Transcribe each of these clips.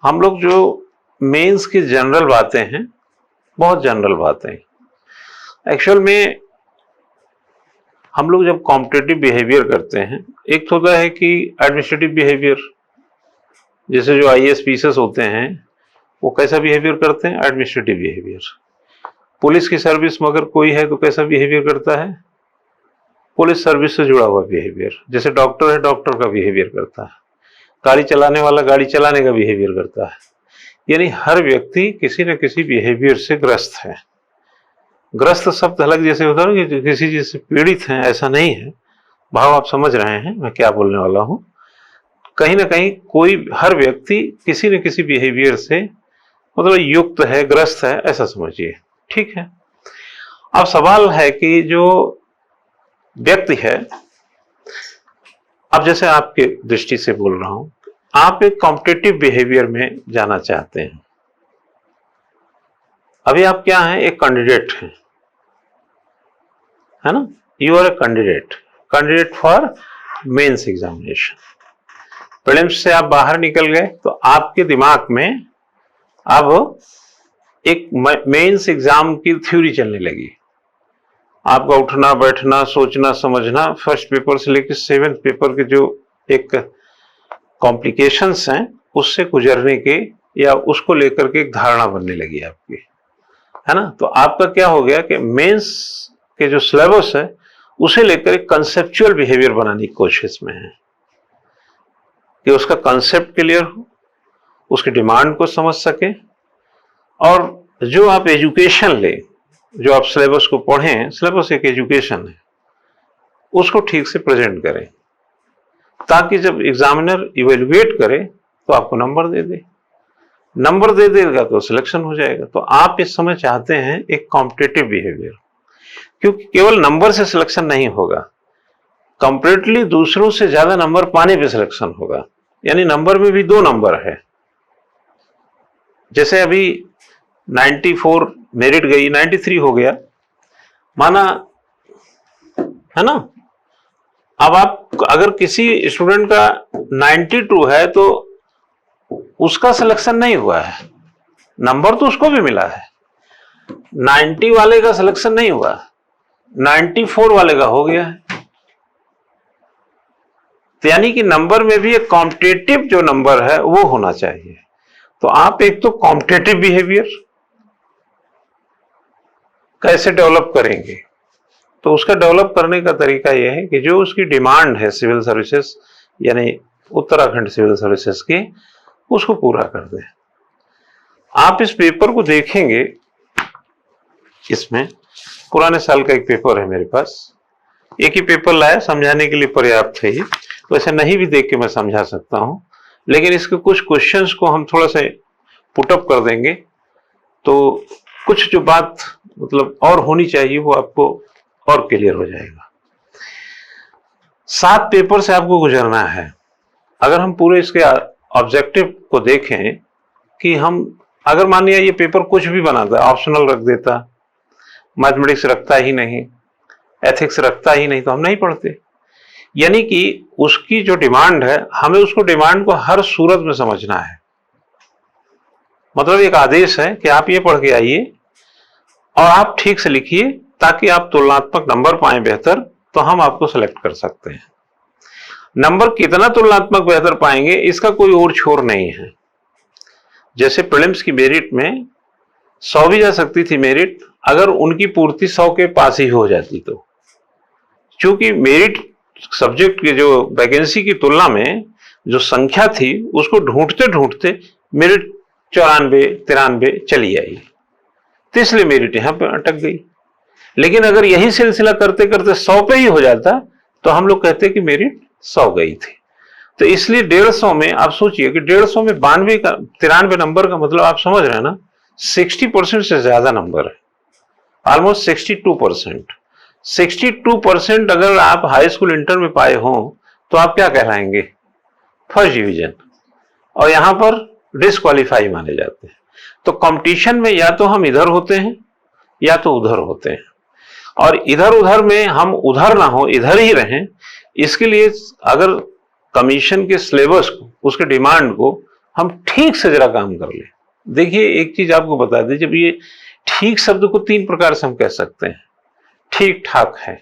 हम लोग जो मेंस की जनरल बातें हैं, बहुत जनरल बातें, एक्चुअल में हम लोग जब कॉम्पिटिटिव बिहेवियर करते हैं, एक तो होता है कि एडमिनिस्ट्रेटिव बिहेवियर, जैसे जो आईएएस पीसीएस होते हैं वो कैसा बिहेवियर करते हैं, एडमिनिस्ट्रेटिव बिहेवियर। पुलिस की सर्विस में अगर कोई है तो कैसा बिहेवियर करता है, पुलिस सर्विस से जुड़ा हुआ बिहेवियर। जैसे डॉक्टर है, डॉक्टर का बिहेवियर करता है, गाड़ी चलाने वाला गाड़ी चलाने का बिहेवियर करता है। यानी हर व्यक्ति किसी न किसी बिहेवियर से ग्रस्त है। ग्रस्त शब्द अलग जैसे होता है कि किसी चीज से पीड़ित हैं, ऐसा नहीं है। भाव आप समझ रहे हैं मैं क्या बोलने वाला हूं। कहीं ना कहीं कोई हर व्यक्ति किसी न किसी बिहेवियर से मतलब युक्त है, ग्रस्त है, ऐसा समझिए, ठीक है। अब सवाल है कि जो व्यक्ति है, अब जैसे आपके दृष्टि से बोल रहा हूं, आप एक कॉम्पिटिटिव बिहेवियर में जाना चाहते हैं। अभी आप क्या हैं, एक कैंडिडेट हैं, है ना। You are a candidate for mains examination. Prelims से आप बाहर निकल गए तो आपके दिमाग में अब एक मेंस एग्जाम की थ्योरी चलने लगी। आपका उठना बैठना, सोचना समझना, फर्स्ट पेपर से लेकर 7th पेपर के जो एक कॉम्प्लिकेशंस हैं उससे गुजरने के या उसको लेकर के एक धारणा बनने लगी आपकी, है ना। तो आपका क्या हो गया कि मेंस के जो सिलेबस है उसे लेकर एक कंसेप्चुअल बिहेवियर बनाने की कोशिश में है कि उसका कंसेप्ट क्लियर हो, उसकी डिमांड को समझ सके, और जो आप एजुकेशन ले, जो आप सिलेबस को पढ़ें, सिलेबस एक एजुकेशन है, उसको ठीक से प्रेजेंट करें ताकि जब एग्जामिनर इवेल्युएट करे तो आपको नंबर दे दे। नंबर दे देगा तो सिलेक्शन हो जाएगा। तो आप इस समय चाहते हैं एक कॉम्पिटिटिव बिहेवियर, क्योंकि केवल नंबर से सिलेक्शन नहीं होगा, कंपैरेटिवली दूसरों से ज्यादा नंबर पाने पे सिलेक्शन होगा। यानी नंबर में भी 2 नंबर है। जैसे अभी 94 मेरिट गई, 93 हो गया माना, है ना। अब आप अगर किसी स्टूडेंट का 92 है तो उसका सिलेक्शन नहीं हुआ है, नंबर तो उसको भी मिला है। 90 वाले का सिलेक्शन नहीं हुआ, 94 वाले का हो गया है। तो यानी कि नंबर में भी एक कॉम्पिटिटिव जो नंबर है वो होना चाहिए। तो आप एक तो कॉम्पिटिटिव बिहेवियर कैसे डेवलप करेंगे, तो उसका डेवलप करने का तरीका यह है कि जो उसकी डिमांड है सिविल सर्विसेज यानी उत्तराखंड सिविल सर्विसेज की, उसको पूरा कर दें। आप इस पेपर को देखेंगे, इसमें पुराने साल का एक पेपर है मेरे पास, एक ही पेपर लाया, समझाने के लिए पर्याप्त है। ये वैसे नहीं भी देख के मैं समझा सकता हूं, लेकिन इसके कुछ क्वेश्चंस को हम थोड़ा सा पुटअप कर देंगे तो कुछ जो बात मतलब और होनी चाहिए वो आपको और क्लियर हो जाएगा। 7 पेपर से आपको गुजरना है। अगर हम पूरे इसके ऑब्जेक्टिव को देखें कि हम अगर मान लिया ये पेपर कुछ भी बनाता, ऑप्शनल रख देता, मैथमेटिक्स रखता ही नहीं, एथिक्स रखता ही नहीं, तो हम नहीं पढ़ते। यानी कि उसकी जो डिमांड है, हमें उसको डिमांड को हर सूरत में समझना है। मतलब एक आदेश है कि आप ये पढ़ के आइए और आप ठीक से लिखिए ताकि आप तुलनात्मक नंबर पाएं बेहतर, तो हम आपको सेलेक्ट कर सकते हैं। नंबर कितना तुलनात्मक बेहतर पाएंगे इसका कोई और छोर नहीं है। जैसे प्रीलिम्स की मेरिट में 100 भी जा सकती थी मेरिट, अगर उनकी पूर्ति 100 के पास ही हो जाती तो, क्योंकि मेरिट सब्जेक्ट के जो वैकेंसी की तुलना में जो संख्या थी उसको ढूंढते ढूंढते मेरिट 94-93 चली आई, तो इसलिए मेरिट यहां पर अटक गई। लेकिन अगर यही सिलसिला करते करते 100 पे ही हो जाता तो हम लोग कहते कि मेरिट 100 गई थी। तो इसलिए 150 में आप सोचिए कि 150 में 92 का 93 नंबर का मतलब आप समझ रहे हैं ना, 60% से ज्यादा नंबर है, ऑलमोस्ट 62%। 62% अगर आप हाई स्कूल इंटर में पाए हो तो आप क्या कहलाएंगे, फर्स्ट डिवीजन, और यहां पर डिस्क्वालीफाई माने जाते हैं। तो कंपटीशन में या तो हम इधर होते हैं या तो उधर होते हैं, और इधर उधर में हम उधर ना हो, इधर ही रहें। इसके लिए अगर कमीशन के सिलेबस को, उसके डिमांड को हम ठीक से जरा काम कर ले। देखिए एक चीज आपको बता दें, जब ये ठीक शब्द को 3 प्रकार से हम कह सकते हैं। ठीक ठाक है,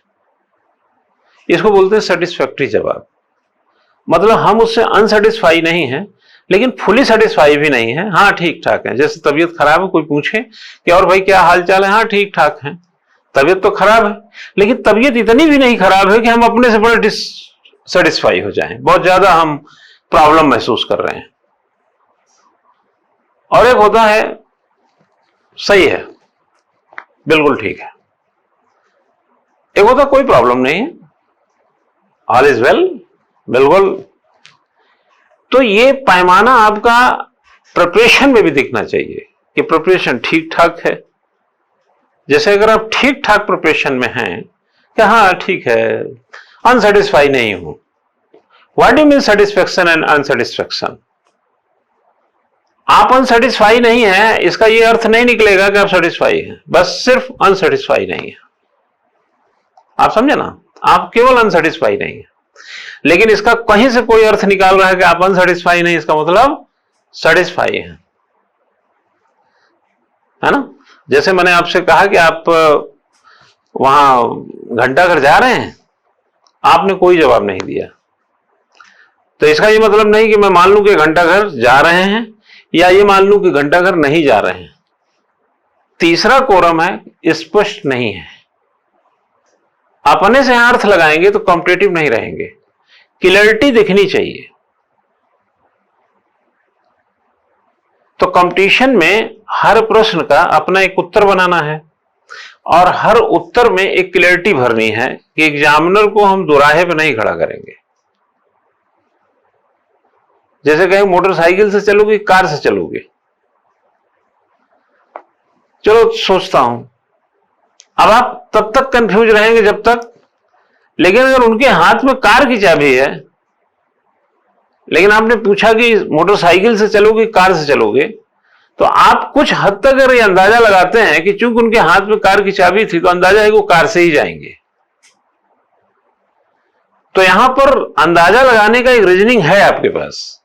इसको बोलते हैं सेटिस्फैक्टरी जवाब। मतलब हम उससे अनसेटिस्फाई नहीं है लेकिन फुली सेटिस्फाई भी नहीं है, हाँ ठीक ठाक है। जैसे तबीयत खराब है, कोई पूछे कि और भाई क्या हाल चाल है, हाँ ठीक ठाक है। तबीयत तो खराब है लेकिन तबीयत इतनी भी नहीं खराब है कि हम अपने से बड़े डिससेटिस्फाई हो जाएं, बहुत ज्यादा हम प्रॉब्लम महसूस कर रहे हैं। और एक होता है सही है, बिल्कुल ठीक है। एक होता कोई प्रॉब्लम नहीं है, ऑल इज वेल, बिल्कुल। तो ये पैमाना आपका प्रिपरेशन में भी दिखना चाहिए कि प्रिपरेशन ठीक ठाक है। जैसे अगर आप ठीक ठाक प्रिपरेशन में हैं कि हाँ ठीक है, अनसेटिस्फाई नहीं हूं। What do mean satisfaction and unsatisfaction? आप अनसेटिस्फाई नहीं है इसका ये अर्थ नहीं निकलेगा कि आप सेटिस्फाई हैं, बस सिर्फ अनसेटिस्फाई नहीं है। आप समझे ना, आप केवल अनसेटिस्फाई नहीं है, लेकिन इसका कहीं से कोई अर्थ निकाल रहा है कि आप अनसेटिस्फाई नहीं, इसका मतलब सेटिस्फाई है ना। जैसे मैंने आपसे कहा कि आप वहां घंटाघर जा रहे हैं, आपने कोई जवाब नहीं दिया, तो इसका ये मतलब नहीं कि मैं मान लूं कि घंटाघर जा रहे हैं या ये मान लूं कि घंटाघर नहीं जा रहे हैं। तीसरा कोरम है स्पष्ट नहीं है। अपने से अर्थ लगाएंगे तो कॉम्पिटेटिव नहीं रहेंगे, क्लैरिटी दिखनी चाहिए। तो कंपटीशन में हर प्रश्न का अपना एक उत्तर बनाना है और हर उत्तर में एक क्लैरिटी भरनी है कि एग्जामिनर को हम दोराहे पे नहीं खड़ा करेंगे। जैसे कहें मोटरसाइकिल से चलोगे कार से चलोगे, चलो सोचता हूं। अब आप तब तक कंफ्यूज रहेंगे जब तक, लेकिन अगर उनके हाथ में कार की चाबी है लेकिन आपने पूछा कि मोटरसाइकिल से चलोगे कार से चलोगे, तो आप कुछ हद तक अगर ये अंदाजा लगाते हैं कि चूंकि उनके हाथ में कार की चाबी थी तो अंदाजा है कि वो कार से ही जाएंगे। तो यहां पर अंदाजा लगाने का एक रीजनिंग है आपके पास,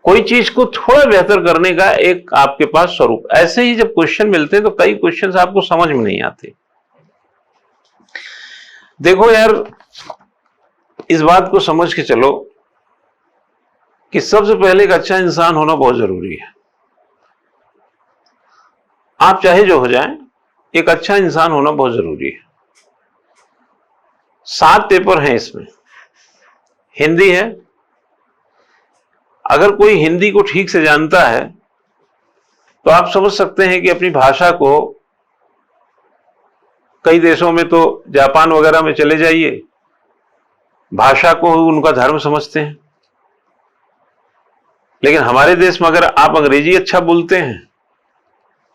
कोई चीज को थोड़ा बेहतर करने का एक आपके पास स्वरूप। ऐसे ही जब क्वेश्चन मिलते हैं तो कई क्वेश्चन आपको समझ में नहीं आते। देखो यार, इस बात को समझ के चलो कि सबसे पहले एक अच्छा इंसान होना बहुत जरूरी है। आप चाहे जो हो जाएं, एक अच्छा इंसान होना बहुत जरूरी है। 7 पेपर हैं इसमें, हिंदी है। अगर कोई हिंदी को ठीक से जानता है तो आप समझ सकते हैं कि अपनी भाषा को, कई देशों में तो जापान वगैरह में चले जाइए, भाषा को उनका धर्म समझते हैं। लेकिन हमारे देश में अगर आप अंग्रेजी अच्छा बोलते हैं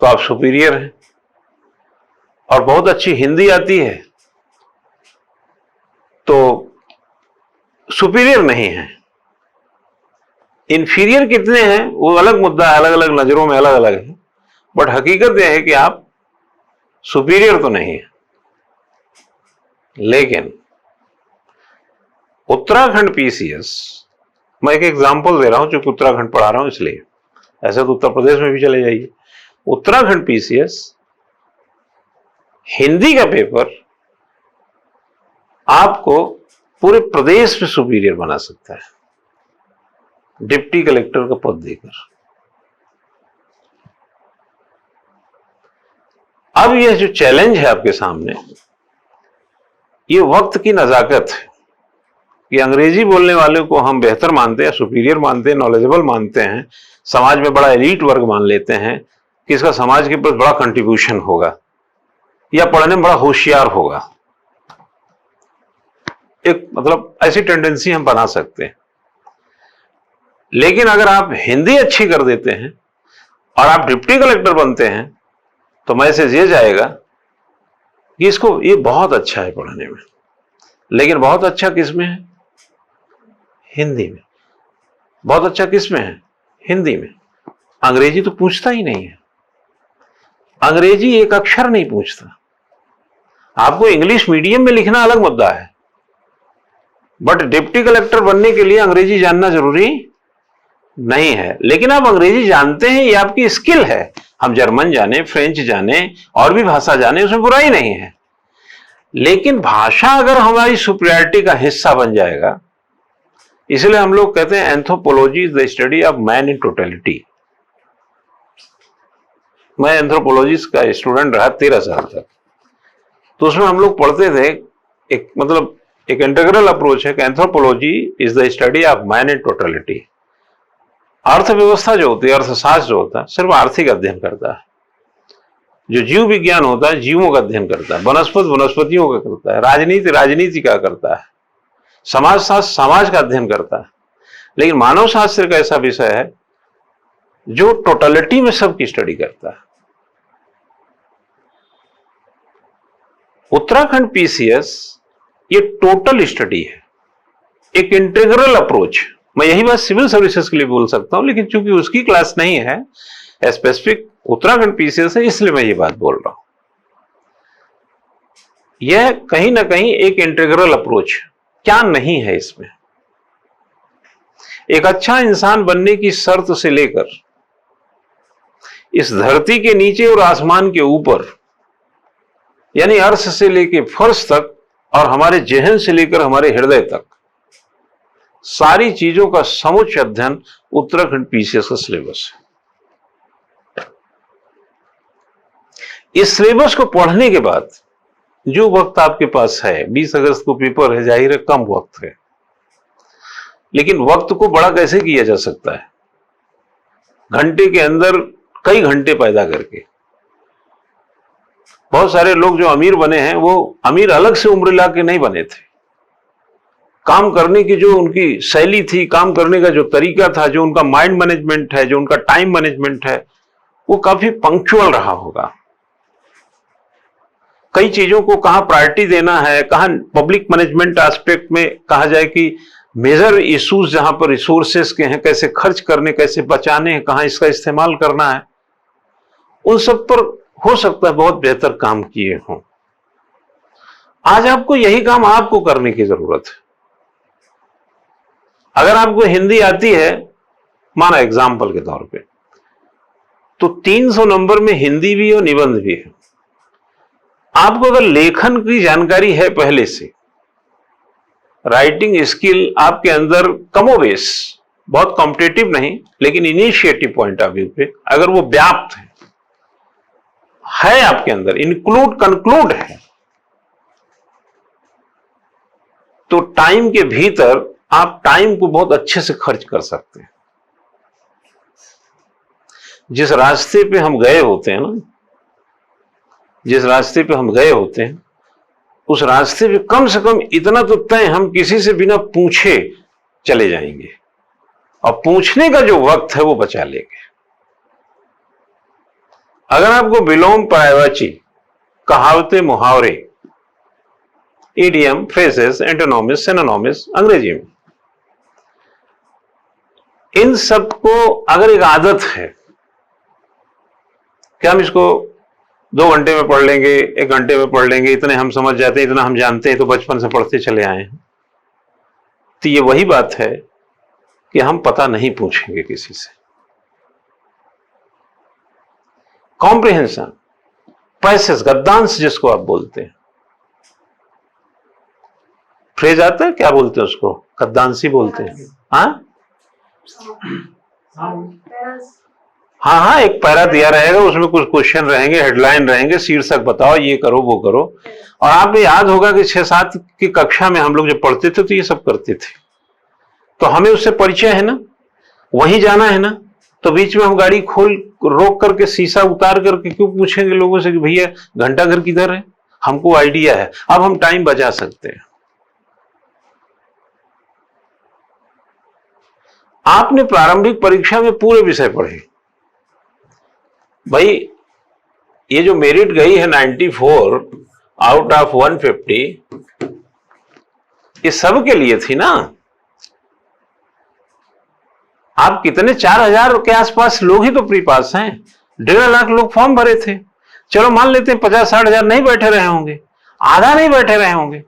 तो आप सुपीरियर हैं, और बहुत अच्छी हिंदी आती है तो सुपीरियर नहीं है। इंफीरियर कितने हैं वो अलग मुद्दा है, अलग अलग नजरों में अलग अलग है, बट हकीकत यह है कि आप सुपीरियर तो नहीं है। लेकिन उत्तराखंड पीसीएस, मैं एक एग्जांपल दे रहा हूं चूंकि उत्तराखंड पढ़ा रहा हूं इसलिए, ऐसे तो उत्तर प्रदेश में भी चले जाइए। उत्तराखंड पीसीएस हिंदी का पेपर आपको पूरे प्रदेश में सुपीरियर बना सकता है, डिप्टी कलेक्टर का पद देकर। अब यह जो चैलेंज है आपके सामने, ये वक्त की नजाकत है कि अंग्रेजी बोलने वाले को हम बेहतर मानते हैं, सुपीरियर मानते हैं, नॉलेजेबल मानते हैं, समाज में बड़ा एलीट वर्ग मान लेते हैं कि इसका समाज के प्रति बड़ा कंट्रीब्यूशन होगा या पढ़ने में बड़ा होशियार होगा। एक मतलब ऐसी टेंडेंसी हम बना सकते हैं। लेकिन अगर आप हिंदी अच्छी कर देते हैं और आप डिप्टी कलेक्टर बनते हैं तो मैसेज ये जाएगा कि इसको, ये बहुत अच्छा है पढ़ने में, लेकिन बहुत अच्छा किस में है? हिंदी में। बहुत अच्छा किस में है? हिंदी में। अंग्रेजी तो पूछता ही नहीं है, अंग्रेजी एक अक्षर नहीं पूछता। आपको इंग्लिश मीडियम में लिखना अलग मुद्दा है, बट डिप्टी कलेक्टर बनने के लिए अंग्रेजी जानना जरूरी नहीं है, लेकिन आप अंग्रेजी जानते हैं, ये आपकी स्किल है। हम जर्मन जाने, फ्रेंच जाने, और भी भाषा जाने, उसमें बुराई नहीं है। लेकिन भाषा अगर हमारी सुपीरियरिटी का हिस्सा बन जाएगा, इसलिए हम लोग कहते हैं anthropology is the study of man in totality. मैं एंथ्रोपोलॉजिस्ट का स्टूडेंट रहा 13 साल तक, तो उसमें हम लोग पढ़ते थे एक इंटीग्रल अप्रोच है कि anthropology is the study of man in totality. अर्थव्यवस्था जो होती है, अर्थशास्त्र जो होता है, सिर्फ आर्थिक अध्ययन करता है। जो जीव विज्ञान होता है, जीवों का अध्ययन करता है। वनस्पति वनस्पतियों का करता है। राजनीति राजनीति का करता है। समाजशास्त्र समाज का अध्ययन करता है। लेकिन मानव शास्त्र का ऐसा विषय है जो टोटलिटी में सबकी स्टडी करता है। उत्तराखंड पीसीएस ये टोटल स्टडी है, एक इंटीग्रल अप्रोच। मैं यही बात सिविल सर्विसेज के लिए बोल सकता हूं, लेकिन चूंकि उसकी क्लास नहीं है, स्पेसिफिक उत्तराखंड पीसीएस है, इसलिए मैं ये बात बोल रहा हूं। यह कहीं ना कहीं एक इंटीग्रल अप्रोच, क्या नहीं है इसमें। एक अच्छा इंसान बनने की शर्त से लेकर इस धरती के नीचे और आसमान के ऊपर, यानी अर्श से लेकर फर्श तक और हमारे जहन से लेकर हमारे हृदय तक, सारी चीजों का समुच्च अध्ययन उत्तराखंड पीसीएस का सिलेबस है। इस सिलेबस को पढ़ने के बाद जो वक्त आपके पास है, 20 अगस्त को पेपर है, जाहिर है कम वक्त है, लेकिन वक्त को बड़ा कैसे किया जा सकता है? घंटे के अंदर कई घंटे पैदा करके। बहुत सारे लोग जो अमीर बने हैं, वो अमीर अलग से उम्र ला के नहीं बने थे। काम करने की जो उनकी शैली थी, काम करने का जो तरीका था, जो उनका माइंड मैनेजमेंट है, जो उनका टाइम मैनेजमेंट है, वो काफी पंक्चुअल रहा होगा। कई चीजों को कहां प्रायोरिटी देना है, कहां पब्लिक मैनेजमेंट एस्पेक्ट में कहा जाए कि मेजर इश्यूज जहां पर रिसोर्सेस के हैं, कैसे खर्च करने, कैसे बचाने हैं, कहां इसका इस्तेमाल करना है, उन सब पर हो सकता है बहुत बेहतर काम किए हों। आज आपको यही काम आपको करने की जरूरत है। अगर आपको हिंदी आती है, माना एग्जाम्पल के तौर पे, तो 300 नंबर में हिंदी भी और निबंध भी है। आपको अगर लेखन की जानकारी है पहले से, राइटिंग स्किल आपके अंदर कमोबेश, बहुत कॉम्पिटेटिव नहीं लेकिन इनिशिएटिव पॉइंट ऑफ व्यू पे अगर वो व्याप्त है आपके अंदर, कंक्लूड है, तो टाइम के भीतर आप टाइम को बहुत अच्छे से खर्च कर सकते हैं। जिस रास्ते पे हम गए होते हैं ना, जिस रास्ते पे हम गए होते हैं, उस रास्ते पे कम से कम इतना तो तय हम किसी से बिना पूछे चले जाएंगे, और पूछने का जो वक्त है वो बचा लेंगे। अगर आपको विलोम पर्यायवाची, कहावतें, मुहावरे, इडियम, फ्रेजेस, एंटोनिम्स, सिनोनिम्स अंग्रेजी में, इन सब को अगर एक आदत है कि हम इसको 2 घंटे में पढ़ लेंगे, 1 घंटे में पढ़ लेंगे, इतने हम समझ जाते हैं, इतना हम जानते हैं, तो बचपन से पढ़ते चले आए हैं, तो ये वही बात है कि हम पता नहीं पूछेंगे किसी से। कॉम्प्रिहेंशन, पैसेज, गद्यांश जिसको आप बोलते हैं, फ्रेज आता है, क्या बोलते हैं उसको? गद्यांशी बोलते हैं। हाँ हाँ, एक पैरा दिया रहेगा, उसमें कुछ क्वेश्चन रहेंगे, हेडलाइन रहेंगे, शीर्षक बताओ, ये करो वो करो। और आपको याद होगा कि 6-7 की कक्षा में हम लोग जब पढ़ते थे तो ये सब करते थे, तो हमें उससे परिचय है ना, वहीं जाना है ना, तो बीच में हम गाड़ी रोक करके शीशा उतार करके क्यों पूछेंगे लोगों से कि भैया घंटाघर किधर है? हमको आइडिया है, अब हम टाइम बचा सकते हैं। आपने प्रारंभिक परीक्षा में पूरे विषय पढ़े, भाई ये जो मेरिट गई है 94 आउट ऑफ 150, ये सब के लिए थी ना। आप कितने 4000 के आसपास लोग ही तो प्री पास हैं, 1.5 लाख लोग फॉर्म भरे थे। चलो मान लेते हैं 50-60 हजार नहीं बैठे रहे होंगे, आधा नहीं बैठे रहे होंगे,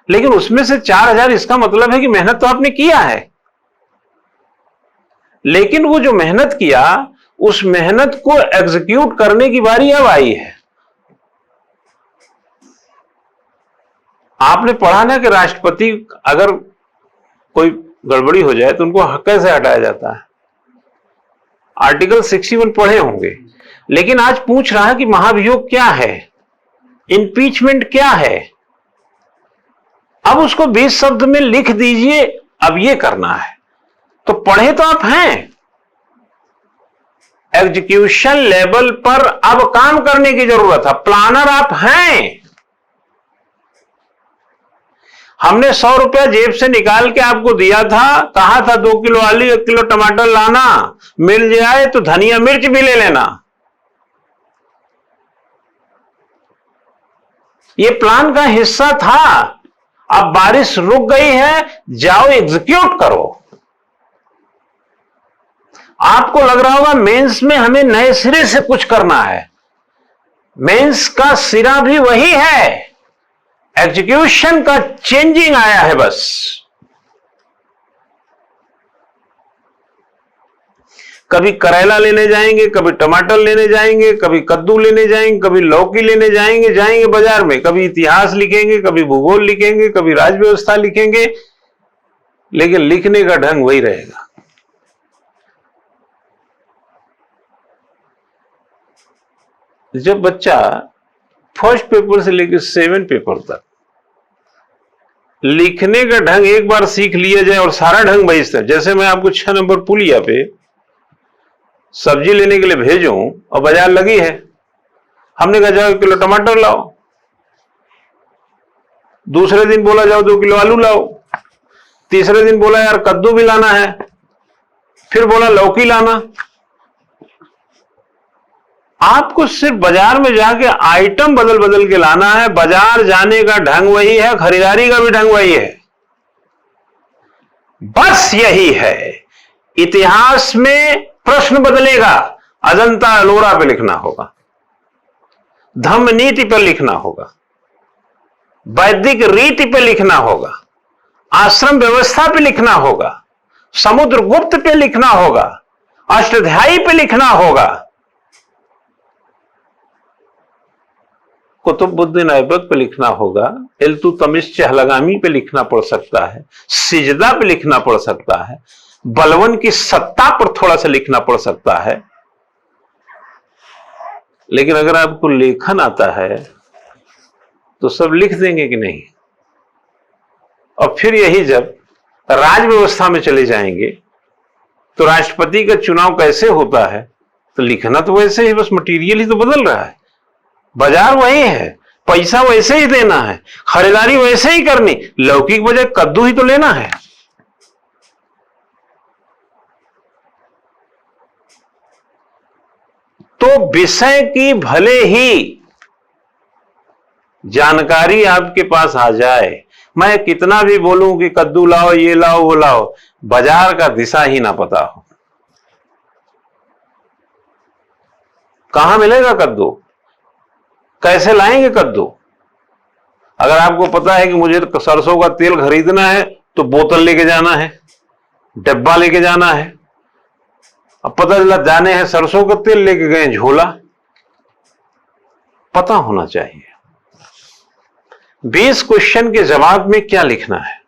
लेकिन उसमें से 4000, इसका मतलब है कि मेहनत तो आपने किया है। लेकिन वो जो मेहनत किया, उस मेहनत को एग्जीक्यूट करने की बारी अब आई है। आपने पढ़ा ना कि राष्ट्रपति अगर कोई गड़बड़ी हो जाए तो उनको कैसे हटाया जाता है, आर्टिकल 61 पढ़े होंगे। लेकिन आज पूछ रहा है कि महाभियोग क्या है, इंपीचमेंट क्या है। अब उसको 20 शब्द में लिख दीजिए, अब ये करना है। तो पढ़े तो आप हैं, एग्जीक्यूशन लेवल पर अब काम करने की जरूरत है। प्लानर आप हैं। हमने 100 रुपया जेब से निकाल के आपको दिया था, कहा था 2 किलो आलू 1 किलो टमाटर लाना, मिल जाए तो धनिया मिर्च भी ले लेना। ये प्लान का हिस्सा था। अब बारिश रुक गई है, जाओ एग्जीक्यूट करो। आपको लग रहा होगा मेंस में हमें नए सिरे से कुछ करना है। मेंस का सिरा भी वही है, एग्जीक्यूशन का चेंजिंग आया है बस। कभी करेला लेने जाएंगे, कभी टमाटर लेने जाएंगे, कभी कद्दू लेने जाएंगे, कभी लौकी लेने जाएंगे बाजार में, कभी इतिहास लिखेंगे, कभी भूगोल लिखेंगे, कभी राज व्यवस्था लिखेंगे, लेकिन लिखने का ढंग वही रहेगा। जब बच्चा फर्स्ट पेपर से लेकर 7 पेपर तक लिखने का ढंग एक बार सीख लिया जाए और सारा ढंग वही से, जैसे मैं आपको 6 नंबर पुलिया पे सब्जी लेने के लिए भेजूं और बाजार लगी है, हमने कहा जाओ 1 किलो टमाटर लाओ, दूसरे दिन बोला जाओ 2 किलो आलू लाओ, तीसरे दिन बोला यार कद्दू भी लाना है, फिर बोला लौकी लाना। आपको सिर्फ बाजार में जाके आइटम बदल बदल के लाना है। बाजार जाने का ढंग वही है, खरीदारी का भी ढंग वही है, बस यही है। इतिहास में प्रश्न बदलेगा, अजंता एलोरा पे लिखना होगा, धम्म नीति पर लिखना होगा, वैदिक रीति पे लिखना होगा, आश्रम व्यवस्था पे लिखना होगा, समुद्रगुप्त पे लिखना होगा, अष्टाध्यायी पे लिखना होगा, कुतुबुद्दीन ऐबक पे लिखना होगा, इल्तुतमिश चहलगामी पे लिखना पड़ सकता है, सिजदा पे लिखना पड़ सकता है, बलवन की सत्ता पर थोड़ा सा लिखना पड़ सकता है। लेकिन अगर आपको लेखन आता है तो सब लिख देंगे कि नहीं। और फिर यही जब राज व्यवस्था में चले जाएंगे तो राष्ट्रपति का चुनाव कैसे होता है, तो लिखना तो वैसे ही, बस मटीरियल ही तो बदल रहा है, बाजार वही है, पैसा वैसे ही देना है, खरीदारी वैसे ही करनी, लौकी की बजाय कद्दू ही तो लेना है। तो विषय की भले ही जानकारी आपके पास आ जाए, मैं कितना भी बोलूं कि कद्दू लाओ, ये लाओ, वो लाओ, बाजार का दिशा ही ना पता हो, कहां मिलेगा कद्दू, कैसे लाएंगे कद्दू। अगर आपको पता है कि मुझे सरसों का तेल खरीदना है तो बोतल लेके जाना है, डब्बा लेके जाना है। अब पता चला जाने हैं सरसों का तेल, लेके गए झोला। पता होना चाहिए 20 क्वेश्चन के जवाब में क्या लिखना है,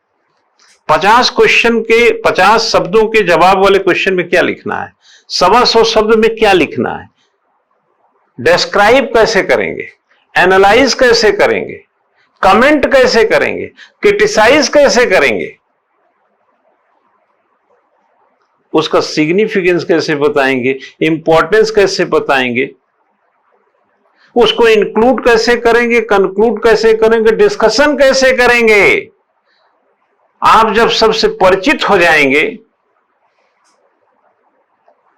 50 क्वेश्चन के 50 शब्दों के जवाब वाले क्वेश्चन में क्या लिखना है, 125 शब्द में क्या लिखना है, डिस्क्राइब कैसे करेंगे, एनालाइज कैसे करेंगे, कमेंट कैसे करेंगे, क्रिटिसाइज कैसे करेंगे, उसका सिग्निफिकेंस कैसे बताएंगे, इंपॉर्टेंस कैसे बताएंगे, उसको इंक्लूड कैसे करेंगे, कंक्लूड कैसे करेंगे, डिस्कशन कैसे करेंगे। आप जब सबसे परिचित हो जाएंगे,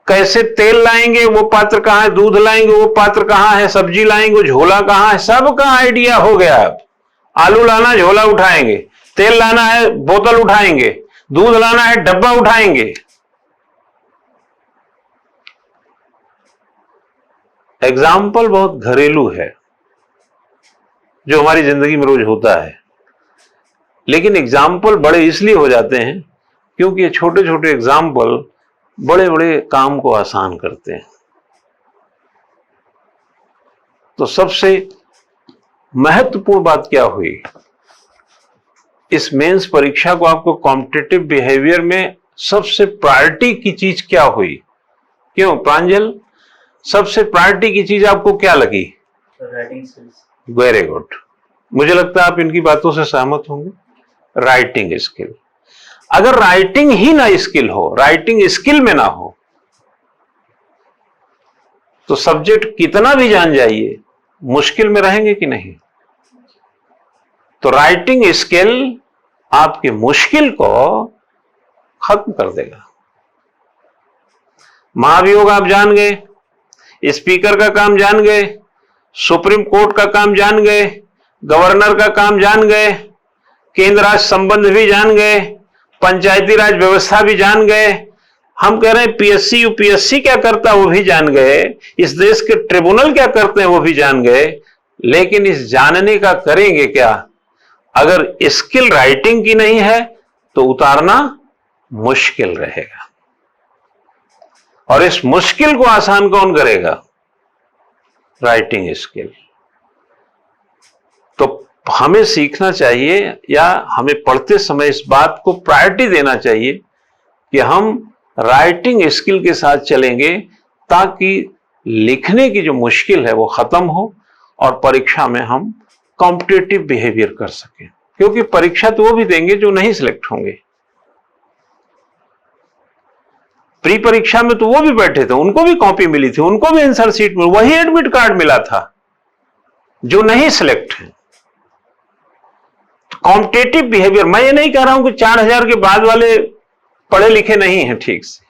कैसे तेल लाएंगे वो पात्र कहां है, दूध लाएंगे वो पात्र कहां है, सब्जी लाएंगे झोला कहां है, सबका आइडिया हो गया। आलू लाना झोला उठाएंगे, तेल लाना है बोतल उठाएंगे, दूध लाना है डब्बा उठाएंगे। एग्जाम्पल बहुत घरेलू है जो हमारी जिंदगी में रोज होता है, लेकिन एग्जाम्पल बड़े इसलिए हो जाते हैं क्योंकि ये छोटे छोटे एग्जाम्पल बड़े बड़े काम को आसान करते हैं। तो सबसे महत्वपूर्ण बात क्या हुई इस मेंस परीक्षा को, आपको कॉम्पिटिटिव बिहेवियर में सबसे प्रायोरिटी की चीज क्या हुई? क्यों प्रांजल, सबसे प्रायोरिटी की चीज आपको क्या लगी? Writing skills. वेरी गुड, मुझे लगता है आप इनकी बातों से सहमत होंगे। राइटिंग स्किल, अगर राइटिंग ही ना स्किल हो, राइटिंग स्किल में ना हो, तो सब्जेक्ट कितना भी जान जाइए मुश्किल में रहेंगे कि नहीं? तो राइटिंग स्किल आपकी मुश्किल को खत्म कर देगा। महाभियोग आप जान गए, स्पीकर का काम जान गए, सुप्रीम कोर्ट का काम जान गए, गवर्नर का काम जान गए, केंद्र राज्य संबंध भी जान गए, पंचायती राज व्यवस्था भी जान गए। हम कह रहे हैं पीएससी यूपीएससी क्या करता है वो भी जान गए, इस देश के ट्रिब्यूनल क्या करते हैं वो भी जान गए, लेकिन इस जानने का करेंगे क्या? अगर स्किल राइटिंग की नहीं है तो उतारना मुश्किल रहेगा। और इस मुश्किल को आसान कौन करेगा? Writing skill. तो हमें सीखना चाहिए या हमें पढ़ते समय इस बात को प्रायोरिटी देना चाहिए कि हम राइटिंग स्किल के साथ चलेंगे ताकि लिखने की जो मुश्किल है वो खत्म हो और परीक्षा में हम कॉम्पिटिटिव बिहेवियर कर सकें। क्योंकि परीक्षा तो वो भी देंगे जो नहीं सिलेक्ट होंगे। प्री परीक्षा में तो वो भी बैठे थे, उनको भी कॉपी मिली थी, उनको भी आंसर शीट में वही एडमिट कार्ड मिला था जो नहीं सिलेक्ट है। कॉम्पिटिटिव बिहेवियर, मैं ये नहीं कह रहा हूं कि 4000 के बाद वाले पढ़े लिखे नहीं हैं ठीक से,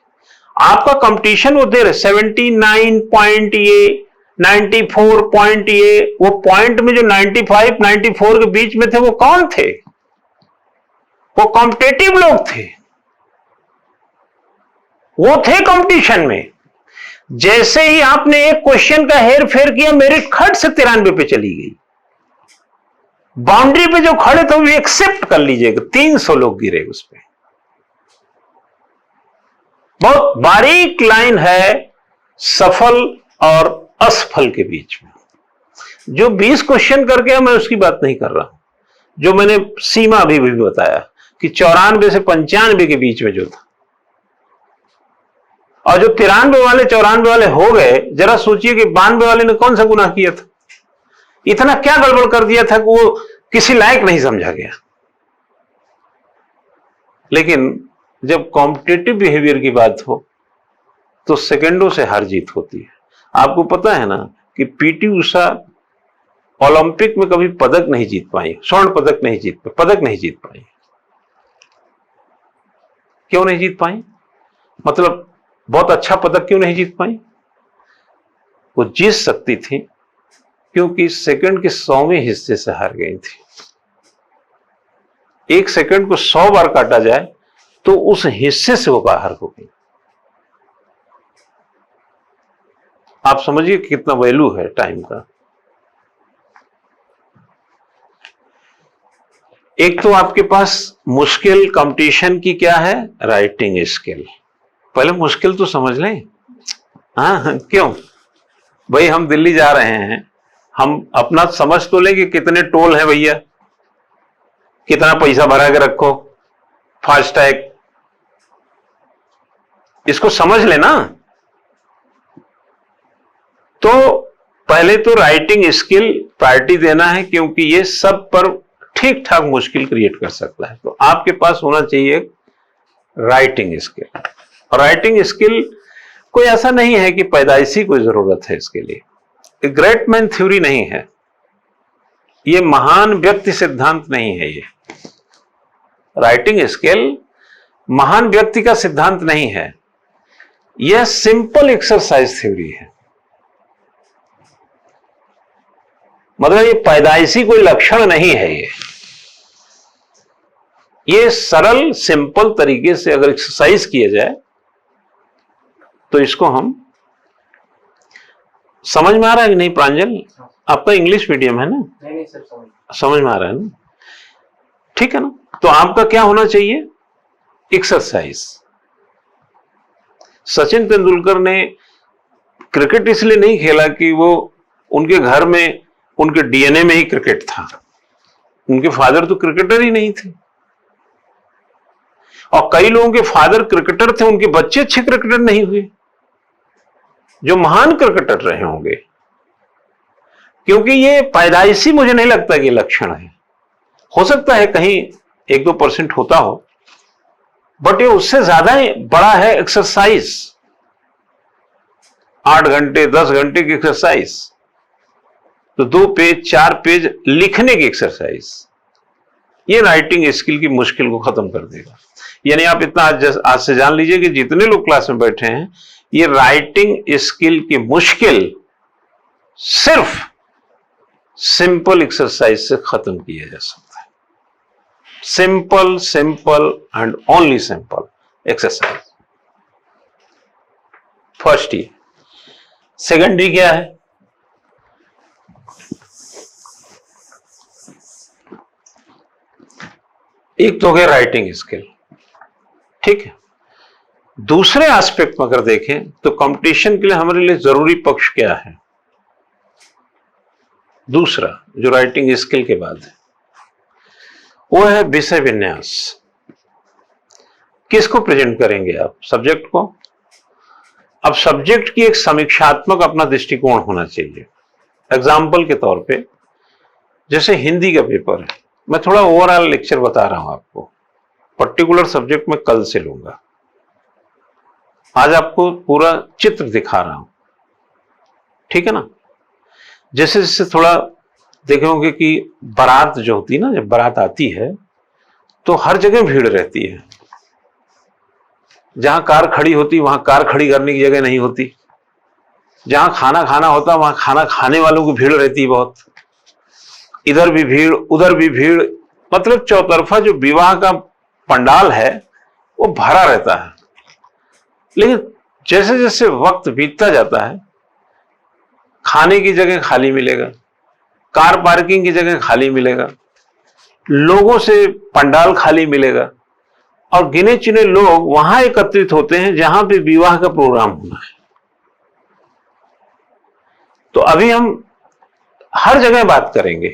आपका कंपटीशन वो दे रहे 79 पॉइंट ये 94 पॉइंट ये, वो पॉइंट में जो 95 94 के बीच में थे वो कौन थे? वो कॉम्पिटिटिव लोग थे, वो थे कंपटीशन में। जैसे ही आपने एक क्वेश्चन का हेर फेर किया, मेरिट खट से 93 पे चली गई। बाउंड्री पे जो खड़े थे वो एक्सेप्ट कर लीजिएगा, 300 लोग गिरे उस पे। बहुत बारीक लाइन है सफल और असफल के बीच में। जो 20 क्वेश्चन करके मैं उसकी बात नहीं कर रहा हूं, जो मैंने सीमा अभी भी बताया कि 94 से 95 के बीच में जो था, और जो 93 वाले 94 वाले हो गए, जरा सोचिए कि 92 वाले ने कौन सा गुनाह किया था, इतना क्या गड़बड़ कर दिया था कि वो किसी लायक नहीं समझा गया। लेकिन जब कॉम्पिटिटिव बिहेवियर की बात हो तो सेकंडों से हार जीत होती है। आपको पता है ना कि पीटी उषा ओलंपिक में कभी पदक नहीं जीत पाई, स्वर्ण पदक नहीं जीत पाई, पदक नहीं जीत पाई। क्यों नहीं जीत पाई? मतलब बहुत अच्छा पदक क्यों नहीं जीत पाई? वो जीत सकती थी क्योंकि सेकंड के 100वें हिस्से से हार गई थी। एक सेकंड को 100 बार काटा जाए तो उस हिस्से से वो बाहर हो गई। आप समझिए कितना वैल्यू है टाइम का। एक तो आपके पास मुश्किल कंपटीशन की क्या है? Writing skill. पहले मुश्किल तो समझ लें। हाँ, क्यों भाई, हम दिल्ली जा रहे हैं, हम अपना समझ तो लें कि कितने टोल है भैया, कितना पैसा भरा के रखो, फास्टैग, इसको समझ लेना। तो पहले तो राइटिंग स्किल प्रायोरिटी देना है, क्योंकि ये सब पर ठीक ठाक मुश्किल क्रिएट कर सकता है। तो आपके पास होना चाहिए राइटिंग स्किल। और राइटिंग स्किल कोई ऐसा नहीं है कि पैदाइशी कोई जरूरत है इसके लिए। ग्रेट मैन थ्योरी नहीं है, ये महान व्यक्ति सिद्धांत नहीं है। ये राइटिंग स्किल महान व्यक्ति का सिद्धांत नहीं है, यह सिंपल एक्सरसाइज थ्योरी है। मतलब ये पैदाइशी कोई लक्षण नहीं है। ये सरल सिंपल तरीके से अगर एक्सरसाइज किया जाए तो इसको हम, समझ में आ रहा है कि नहीं प्रांजल? आपका इंग्लिश मीडियम है ना? नहीं सर, समझ में आ रहा है ना? ठीक है ना? तो आपका क्या होना चाहिए? एक्सरसाइज। सचिन तेंदुलकर ने क्रिकेट इसलिए नहीं खेला कि वो उनके घर में उनके डीएनए में ही क्रिकेट था, उनके फादर तो क्रिकेटर ही नहीं थे। और कई लोगों के फादर क्रिकेटर थे, उनके बच्चे अच्छे क्रिकेटर नहीं हुए जो महान क्रिकेटर रहे होंगे, क्योंकि ये पैदाइशी मुझे नहीं लगता कि लक्षण है। हो सकता है कहीं 1-2% होता हो, बट ये उससे ज्यादा बड़ा है एक्सरसाइज। 8 घंटे 10 घंटे की एक्सरसाइज, तो 2 पेज 4 पेज लिखने की एक्सरसाइज, ये राइटिंग स्किल की मुश्किल को खत्म कर देगा। यानी आप इतना आज से जान लीजिए कि जितने लोग क्लास में बैठे हैं, ये राइटिंग स्किल की मुश्किल सिर्फ सिंपल एक्सरसाइज से खत्म किया जा सकता है। Simple simple and only simple exercise. First ही। सेकंड ही क्या है? एक तो हो गया राइटिंग स्किल, ठीक है। दूसरे एस्पेक्ट में अगर देखें तो कंपटीशन के लिए हमारे लिए जरूरी पक्ष क्या है? दूसरा जो राइटिंग स्किल के बाद है वो है विषय विन्यास। किसको प्रेजेंट करेंगे आप? सब्जेक्ट को। अब सब्जेक्ट की एक समीक्षात्मक अपना दृष्टिकोण होना चाहिए। एग्जाम्पल के तौर पे जैसे हिंदी का पेपर है, मैं थोड़ा ओवरऑल लेक्चर बता रहा हूं आपको, पर्टिकुलर सब्जेक्ट में कल से लूंगा। आज आपको पूरा चित्र दिखा रहा हूं, ठीक है ना। जैसे जैसे थोड़ा देखोगे कि बारात जो होती है ना, जब बारात आती है तो हर जगह भीड़ रहती है। जहां कार खड़ी होती वहां कार खड़ी करने की जगह नहीं होती। जहां खाना खाना होता वहां खाना खाने वालों की भीड़ रहती है बहुत। इधर भी भीड़ उधर भी भीड़, मतलब चौतरफा जो विवाह का पंडाल है वो भरा रहता है। लेकिन जैसे जैसे वक्त बीतता जाता है, खाने की जगह खाली मिलेगा, कार पार्किंग की जगह खाली मिलेगा, लोगों से पंडाल खाली मिलेगा, और गिने चुने लोग वहां एकत्रित होते हैं जहां पे विवाह का प्रोग्राम होना है। तो अभी हम हर जगह बात करेंगे,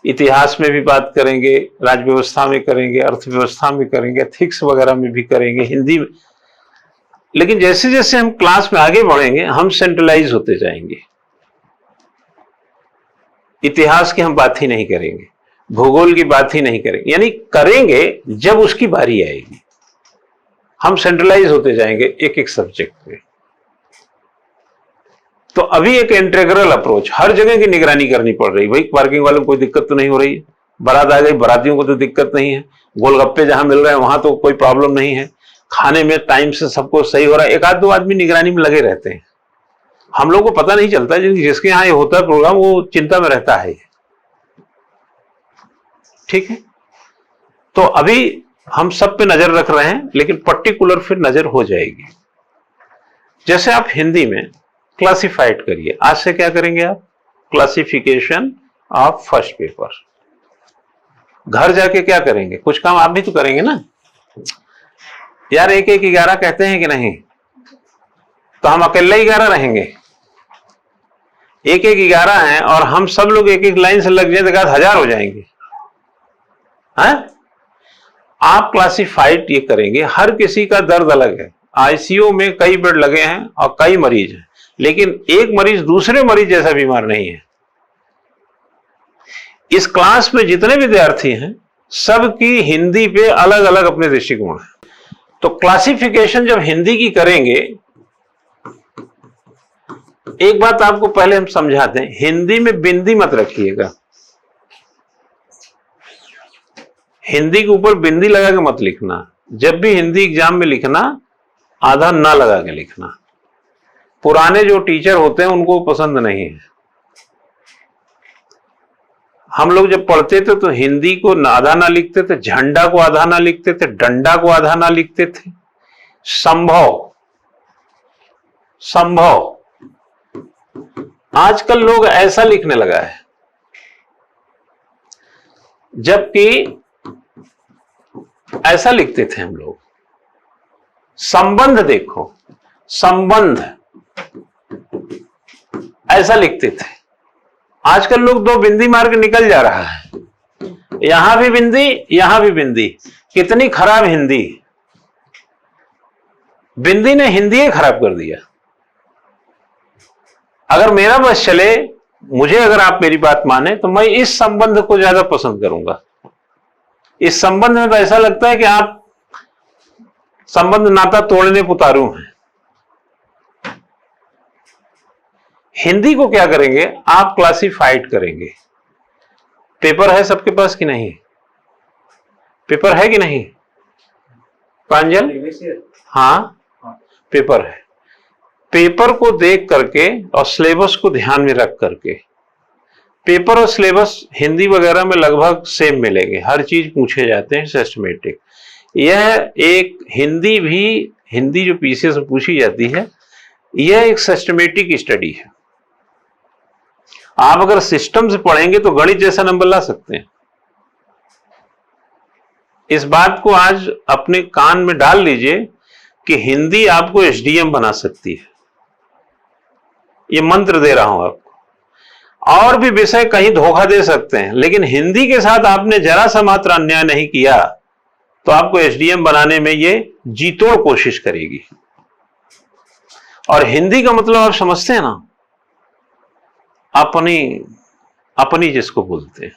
इतिहास में भी बात करेंगे, राज्य व्यवस्था में करेंगे, अर्थव्यवस्था में करेंगे, एथिक्स वगैरह में भी करेंगे, हिंदी में। लेकिन जैसे जैसे हम क्लास में आगे बढ़ेंगे हम सेंट्रलाइज होते जाएंगे। इतिहास की हम बात ही नहीं करेंगे, भूगोल की बात ही नहीं करेंगे, यानी करेंगे जब उसकी बारी आएगी। हम सेंट्रलाइज होते जाएंगे एक एक सब्जेक्ट पे। तो अभी एक इंटीग्रल अप्रोच, हर जगह की निगरानी करनी पड़ रही। भाई पार्किंग वालों को कोई दिक्कत तो नहीं हो रही है, बारात आ गई, बारातियों को तो दिक्कत नहीं है, गोलगप्पे जहां मिल रहे हैं वहां तो कोई प्रॉब्लम नहीं है, खाने में टाइम से सबको सही हो रहा है। एक आध दो आदमी निगरानी में लगे रहते हैं, हम लोग को पता नहीं चलता, जिसके यहाँ ये होता है प्रोग्राम वो चिंता में रहता है, ठीक है। तो अभी हम सब पे नजर रख रहे हैं, लेकिन पर्टिकुलर फिर नजर हो जाएगी। जैसे आप हिंदी में क्लासिफाइड करिए, आज से क्या करेंगे आप? Classification of first paper. घर जाके क्या करेंगे? कुछ काम आप भी तो करेंगे ना यार। 1-1-11 कहते हैं कि नहीं? तो हम अकेले 11 रहेंगे? 1-1-11 हैं और हम सब लोग एक एक लाइन से लग जाए तो 1000 हो जाएंगे। हैं? आप क्लासिफाइड ये करेंगे, हर किसी का दर्द अलग है। आईसीयू में कई बेड लगे हैं और कई मरीज हैं, लेकिन एक मरीज दूसरे मरीज जैसा बीमार नहीं है। इस क्लास में जितने विद्यार्थी हैं सबकी हिंदी पे अलग अलग अपने दृष्टिकोण है। तो क्लासिफिकेशन जब हिंदी की करेंगे, एक बात आपको पहले हम समझाते हैं, हिंदी में बिंदी मत रखिएगा। हिंदी के ऊपर बिंदी लगा के मत लिखना। जब भी हिंदी एग्जाम में लिखना, आधा ना लगा के लिखना। पुराने जो टीचर होते हैं उनको पसंद नहीं है। हम लोग जब पढ़ते थे तो हिंदी को आधा ना लिखते थे, झंडा को आधा ना लिखते थे, डंडा को आधा ना लिखते थे। संभव संभव आजकल लोग ऐसा लिखने लगा है, जबकि ऐसा लिखते थे हम लोग। संबंध देखो, संबंध ऐसा लिखते थे। आजकल लोग दो बिंदी मार के निकल जा रहा है, यहां भी बिंदी यहां भी बिंदी। कितनी खराब हिंदी, बिंदी ने हिंदी ही खराब कर दिया। अगर मेरा बस चले, मुझे अगर आप मेरी बात माने तो मैं इस संबंध को ज्यादा पसंद करूंगा। इस संबंध में तो ऐसा लगता है कि आप संबंध नाता तोड़ने को उतारू हैं। हिंदी को क्या करेंगे आप, क्लासिफाइड करेंगे। पेपर है सबके पास कि नहीं? पेपर है कि नहीं प्रांजल? हाँ, पेपर है। पेपर को देख करके और सिलेबस को ध्यान में रख करके, पेपर और सिलेबस हिंदी वगैरह में लगभग सेम मिलेंगे, हर चीज पूछे जाते हैं सिस्टमेटिक। यह एक हिंदी जो पीसीएस में पूछी जाती है, यह एक सिस्टमेटिक स्टडी है। आप अगर सिस्टम से पढ़ेंगे तो गणित जैसा नंबर ला सकते हैं। इस बात को आज अपने कान में डाल लीजिए कि हिंदी आपको एसडीएम बना सकती है। ये मंत्र दे रहा हूं आपको। और भी विषय कहीं धोखा दे सकते हैं, लेकिन हिंदी के साथ आपने जरा सा मात्र अन्याय नहीं किया तो आपको एसडीएम बनाने में ये जीतोड़ कोशिश करेगी। और हिंदी का मतलब आप समझते हैं ना, अपनी जिसको बोलते हैं।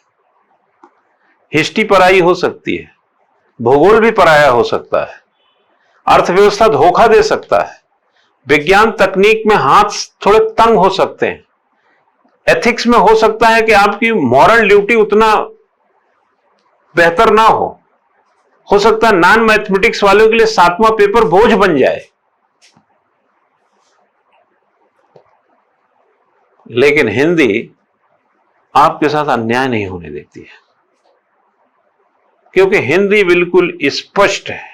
हिस्ट्री पराई हो सकती है, भूगोल भी पराया हो सकता है, अर्थव्यवस्था धोखा दे सकता है, विज्ञान तकनीक में हाथ थोड़े तंग हो सकते हैं, एथिक्स में हो सकता है कि आपकी मॉरल ड्यूटी उतना बेहतर ना हो सकता है नॉन मैथमेटिक्स वालों के लिए 7वां पेपर बोझ बन जाए। लेकिन हिंदी आपके साथ अन्याय नहीं होने देती है, क्योंकि हिंदी बिल्कुल स्पष्ट है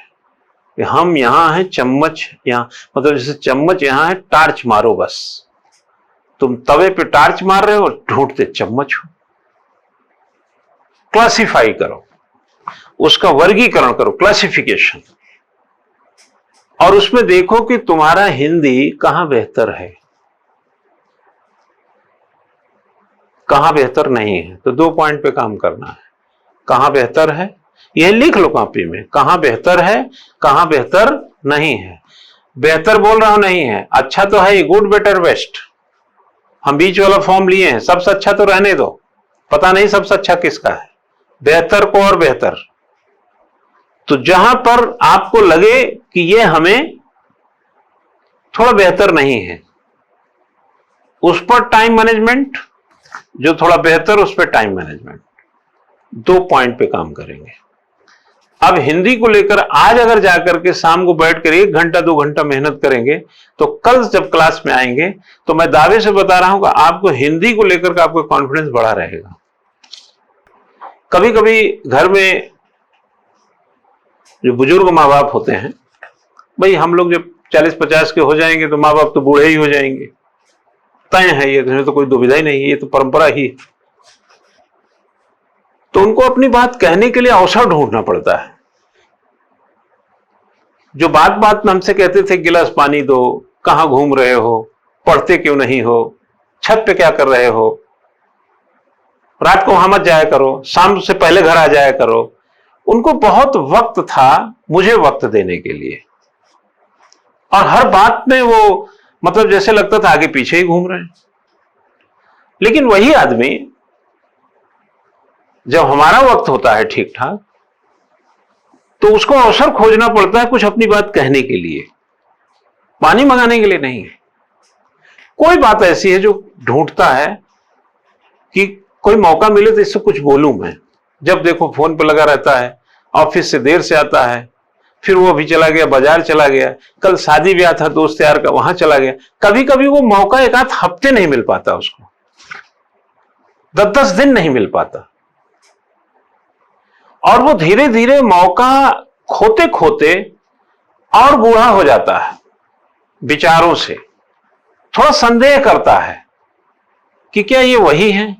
कि हम यहां हैं, चम्मच यहां, मतलब जैसे चम्मच यहां है, टार्च मारो बस। तुम तवे पे टार्च मार रहे हो, ढूंढते चम्मच हो। क्लासिफाई करो, उसका वर्गीकरण करो, क्लासिफिकेशन, और उसमें देखो कि तुम्हारा हिंदी कहां बेहतर है, कहां बेहतर नहीं है। तो 2 पॉइंट पे काम करना है। कहां बेहतर है, यह लिख लो कॉपी में, कहां बेहतर है, कहां बेहतर नहीं है। बेहतर बोल रहा हूं नहीं है, अच्छा तो है, गुड बेटर बेस्ट, हम बीच वाला फॉर्म लिए हैं। सबसे अच्छा तो रहने दो, पता नहीं सबसे अच्छा किसका है। बेहतर को और बेहतर, तो जहां पर आपको लगे कि यह हमें थोड़ा बेहतर नहीं है, उस पर टाइम मैनेजमेंट, जो थोड़ा बेहतर उस पर टाइम मैनेजमेंट, 2 पॉइंट पे काम करेंगे। अब हिंदी को लेकर आज अगर जाकर के शाम को बैठकर 1 घंटा 2 घंटा मेहनत करेंगे, तो कल जब क्लास में आएंगे तो मैं दावे से बता रहा हूं कि आपको हिंदी को लेकर का आपका कॉन्फिडेंस बढ़ा रहेगा। कभी कभी घर में जो बुजुर्ग माँ बाप होते हैं, भाई हम लोग जब 40-50 के हो जाएंगे तो माँ बाप तो बूढ़े ही हो जाएंगे, तय है ये, तो कोई दुविधा ही नहीं है, ये तो परंपरा ही। तो उनको अपनी बात कहने के लिए अवसर ढूंढना पड़ता है। जो बात बात में हमसे कहते थे गिलास पानी दो, कहां घूम रहे हो, पढ़ते क्यों नहीं हो, छत पे क्या कर रहे हो, रात को वहां मत जाया करो, शाम से पहले घर आ जाया करो, उनको बहुत वक्त था मुझे वक्त देने के लिए। और हर बात में वो मतलब जैसे लगता था आगे पीछे ही घूम रहे हैं। लेकिन वही आदमी जब हमारा वक्त होता है ठीक ठाक, तो उसको अवसर खोजना पड़ता है कुछ अपनी बात कहने के लिए, पानी मंगाने के लिए नहीं। कोई बात ऐसी है जो ढूंढता है कि कोई मौका मिले तो इससे कुछ बोलूं मैं। जब देखो फोन पर लगा रहता है, ऑफिस से देर से आता है, फिर वो भी चला गया, बाजार चला गया, कल शादी ब्याह था दोस्त यार का, वहां चला गया। कभी कभी वो मौका 1 आध हफ्ते नहीं मिल पाता उसको, 10-10 दिन नहीं मिल पाता, और वो धीरे धीरे मौका खोते खोते और बूढ़ा हो जाता है, विचारों से थोड़ा संदेह करता है कि क्या ये वही है,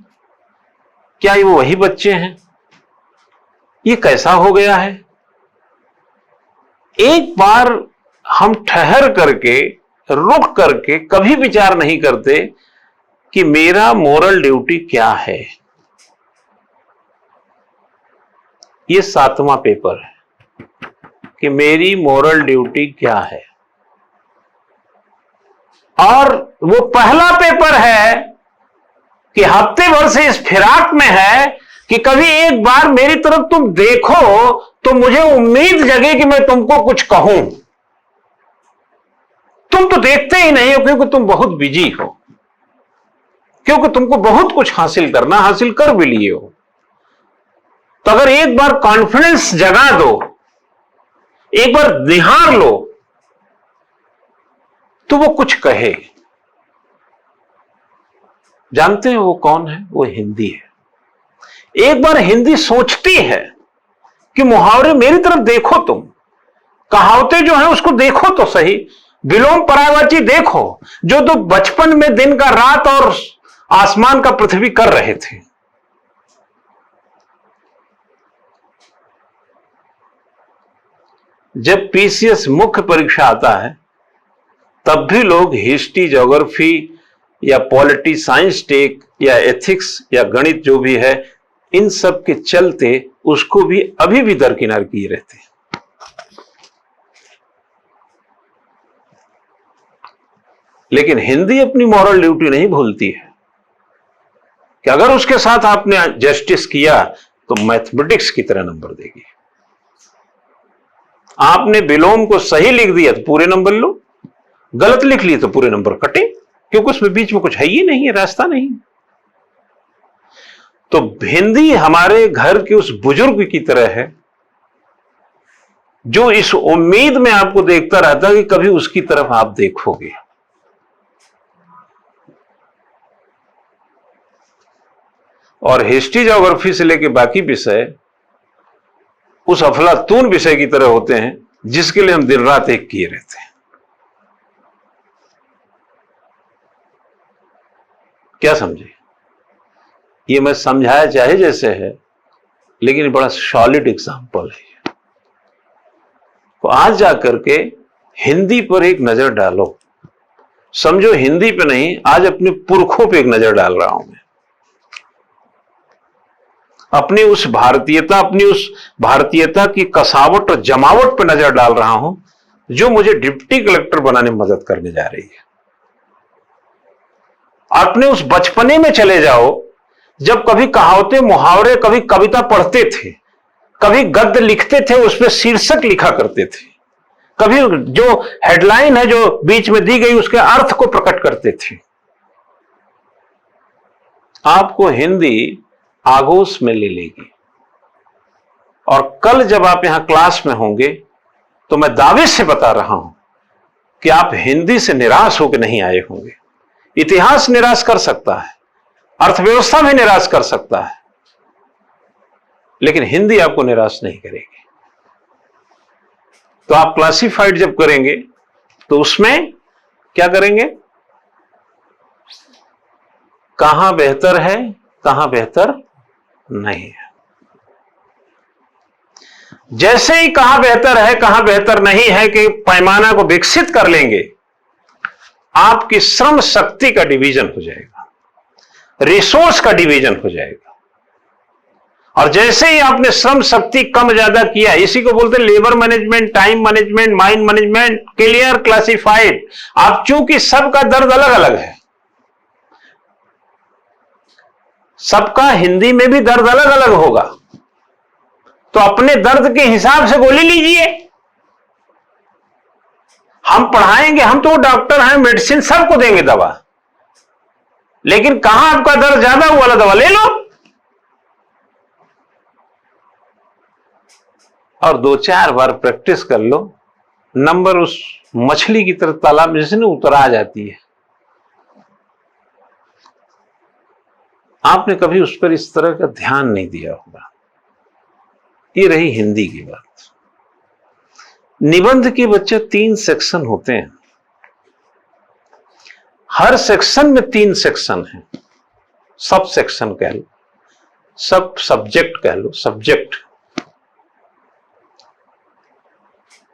क्या ये वही बच्चे हैं, ये कैसा हो गया है। एक बार हम ठहर करके, रुक करके कभी विचार नहीं करते कि मेरा मोरल ड्यूटी क्या है। ये 7वां पेपर है कि मेरी मोरल ड्यूटी क्या है। और वो पहला पेपर है कि हफ्ते भर से इस फिराक में है कि कभी एक बार मेरी तरफ तुम देखो तो मुझे उम्मीद जगे कि मैं तुमको कुछ कहूं। तुम तो देखते ही नहीं हो क्योंकि तुम बहुत बिजी हो, क्योंकि तुमको बहुत कुछ हासिल करना, हासिल कर भी लिए हो। तो अगर एक बार कॉन्फिडेंस जगा दो, एक बार निहार लो, तो वो कुछ कहे। जानते हैं वो कौन है? वो हिंदी है। एक बार हिंदी सोचती है कि मुहावरे मेरी तरफ देखो, तुम कहावतें जो है उसको देखो तो सही, विलोम परायवाची देखो, जो तो बचपन में दिन का रात और आसमान का पृथ्वी कर रहे थे। जब पीसीएस मुख्य परीक्षा आता है तब भी लोग हिस्ट्री, ज्योग्राफी या पॉलिटी, साइंस टेक या एथिक्स या गणित जो भी है, इन सब के चलते उसको भी अभी भी दरकिनार किए रहते हैं। लेकिन हिंदी अपनी मॉरल ड्यूटी नहीं भूलती है कि अगर उसके साथ आपने जस्टिस किया तो मैथमेटिक्स की तरह नंबर देगी। आपने विलोम को सही लिख दिया तो पूरे नंबर लो, गलत लिख लिए तो पूरे नंबर कटे, क्योंकि उसमें बीच में कुछ है ही नहीं है, रास्ता नहीं। तो हिंदी हमारे घर के उस बुजुर्ग की तरह है जो इस उम्मीद में आपको देखता रहता है कि कभी उसकी तरफ आप देखोगे। और हिस्ट्री, ज्योग्राफी से लेकर बाकी विषय उस अफलातून विषय की तरह होते हैं जिसके लिए हम दिन रात एक किए रहते हैं। क्या समझे? ये मैं समझाया चाहे जैसे है, लेकिन बड़ा सॉलिड एग्जांपल है। तो आज जाकर के हिंदी पर एक नजर डालो। समझो हिंदी पे नहीं, आज अपने पुरखों पे एक नजर डाल रहा हूं मैं। अपनी उस भारतीयता की कसावट और जमावट पर नजर डाल रहा हूं जो मुझे डिप्टी कलेक्टर बनाने में मदद करने जा रही है। अपने उस बचपने में चले जाओ जब कभी कहावतें, मुहावरे, कभी कविता पढ़ते थे, कभी गद्य लिखते थे, उसमें शीर्षक लिखा करते थे, कभी जो हेडलाइन है जो बीच में दी गई उसके अर्थ को प्रकट करते थे। आपको हिंदी आगोश में ले लेगी। और कल जब आप यहां क्लास में होंगे तो मैं दावे से बता रहा हूं कि आप हिंदी से निराश होकर नहीं आए होंगे। इतिहास निराश कर सकता है, अर्थव्यवस्था भी निराश कर सकता है, लेकिन हिंदी आपको निराश नहीं करेगी। तो आप क्लासिफाइड जब करेंगे तो उसमें क्या करेंगे? कहां बेहतर है, कहां बेहतर नहीं है। जैसे ही कहां बेहतर है, कहां बेहतर नहीं है कि पैमाना को विकसित कर लेंगे, आपकी श्रम शक्ति का डिवीजन हो जाएगा, रिसोर्स का डिवीजन हो जाएगा। और जैसे ही आपने श्रम शक्ति कम ज्यादा किया, इसी को बोलते हैं labour management, time management, mind management, clear, classified. आप चूंकि सबका दर्द अलग अलग है, सबका हिंदी में भी दर्द अलग अलग होगा, तो अपने दर्द के हिसाब से गोली लीजिए। हम पढ़ाएंगे, हम तो डॉक्टर हैं, मेडिसिन सबको देंगे दवा, लेकिन कहां आपका दर्द ज्यादा वो वाला दवा ले लो। और 2-4 बार प्रैक्टिस कर लो, नंबर उस मछली की तरह तालाब में जैसे ना उतर आ जाती है। आपने कभी उस पर इस तरह का ध्यान नहीं दिया होगा। ये रही हिंदी की बात। निबंध के बच्चे 3 सेक्शन होते हैं, हर सेक्शन में 3 सेक्शन हैं। सब सेक्शन कह लो, सब सब्जेक्ट कह लो, सब्जेक्ट।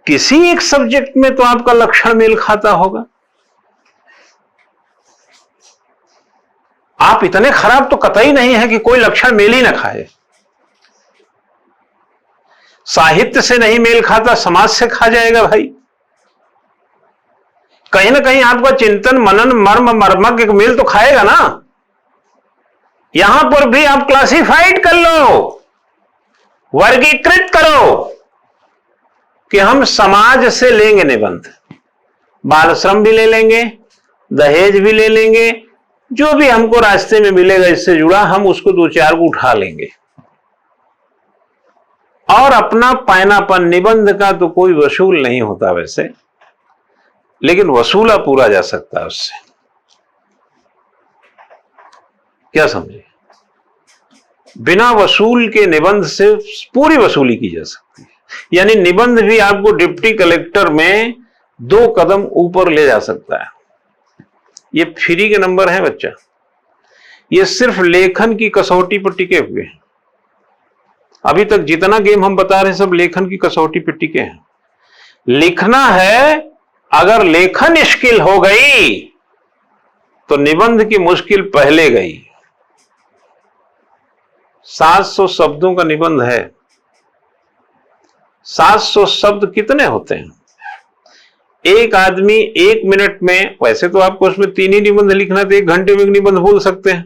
किसी एक सब्जेक्ट में तो आपका लक्षण मेल खाता होगा। आप इतने खराब तो कतई नहीं है कि कोई लक्षण मेल ही ना खाए। साहित्य से नहीं मेल खाता, समाज से खा जाएगा भाई। कहीं ना कहीं आपका चिंतन मनन मर्म मर्मक एक मेल तो खाएगा ना। यहां पर भी आप क्लासिफाइड कर लो, वर्गीकृत करो कि हम समाज से लेंगे निबंध, बाल श्रम भी ले लेंगे, दहेज भी ले लेंगे, जो भी हमको रास्ते में मिलेगा इससे जुड़ा हम उसको दो चार को उठा लेंगे। और अपना पैनापन, निबंध का तो कोई वसूल नहीं होता वैसे, लेकिन वसूला पूरा जा सकता है उससे। क्या समझे? बिना वसूल के निबंध से पूरी वसूली की जा सकती है। यानी निबंध भी आपको डिप्टी कलेक्टर में 2 कदम ऊपर ले जा सकता है। ये फ्री के नंबर है बच्चा, ये सिर्फ लेखन की कसौटी पर टिके हुए हैं। अभी तक जितना गेम हम बता रहे हैं सब लेखन की कसौटी पर टिके हैं। लिखना है, अगर लेखन स्किल हो गई तो निबंध की मुश्किल पहले गई। 700 शब्दों का निबंध है। 700 शब्द कितने होते हैं? एक आदमी 1 मिनट में, वैसे तो आपको उसमें 3 ही निबंध लिखना तो 1 घंटे में एक निबंध बोल सकते हैं,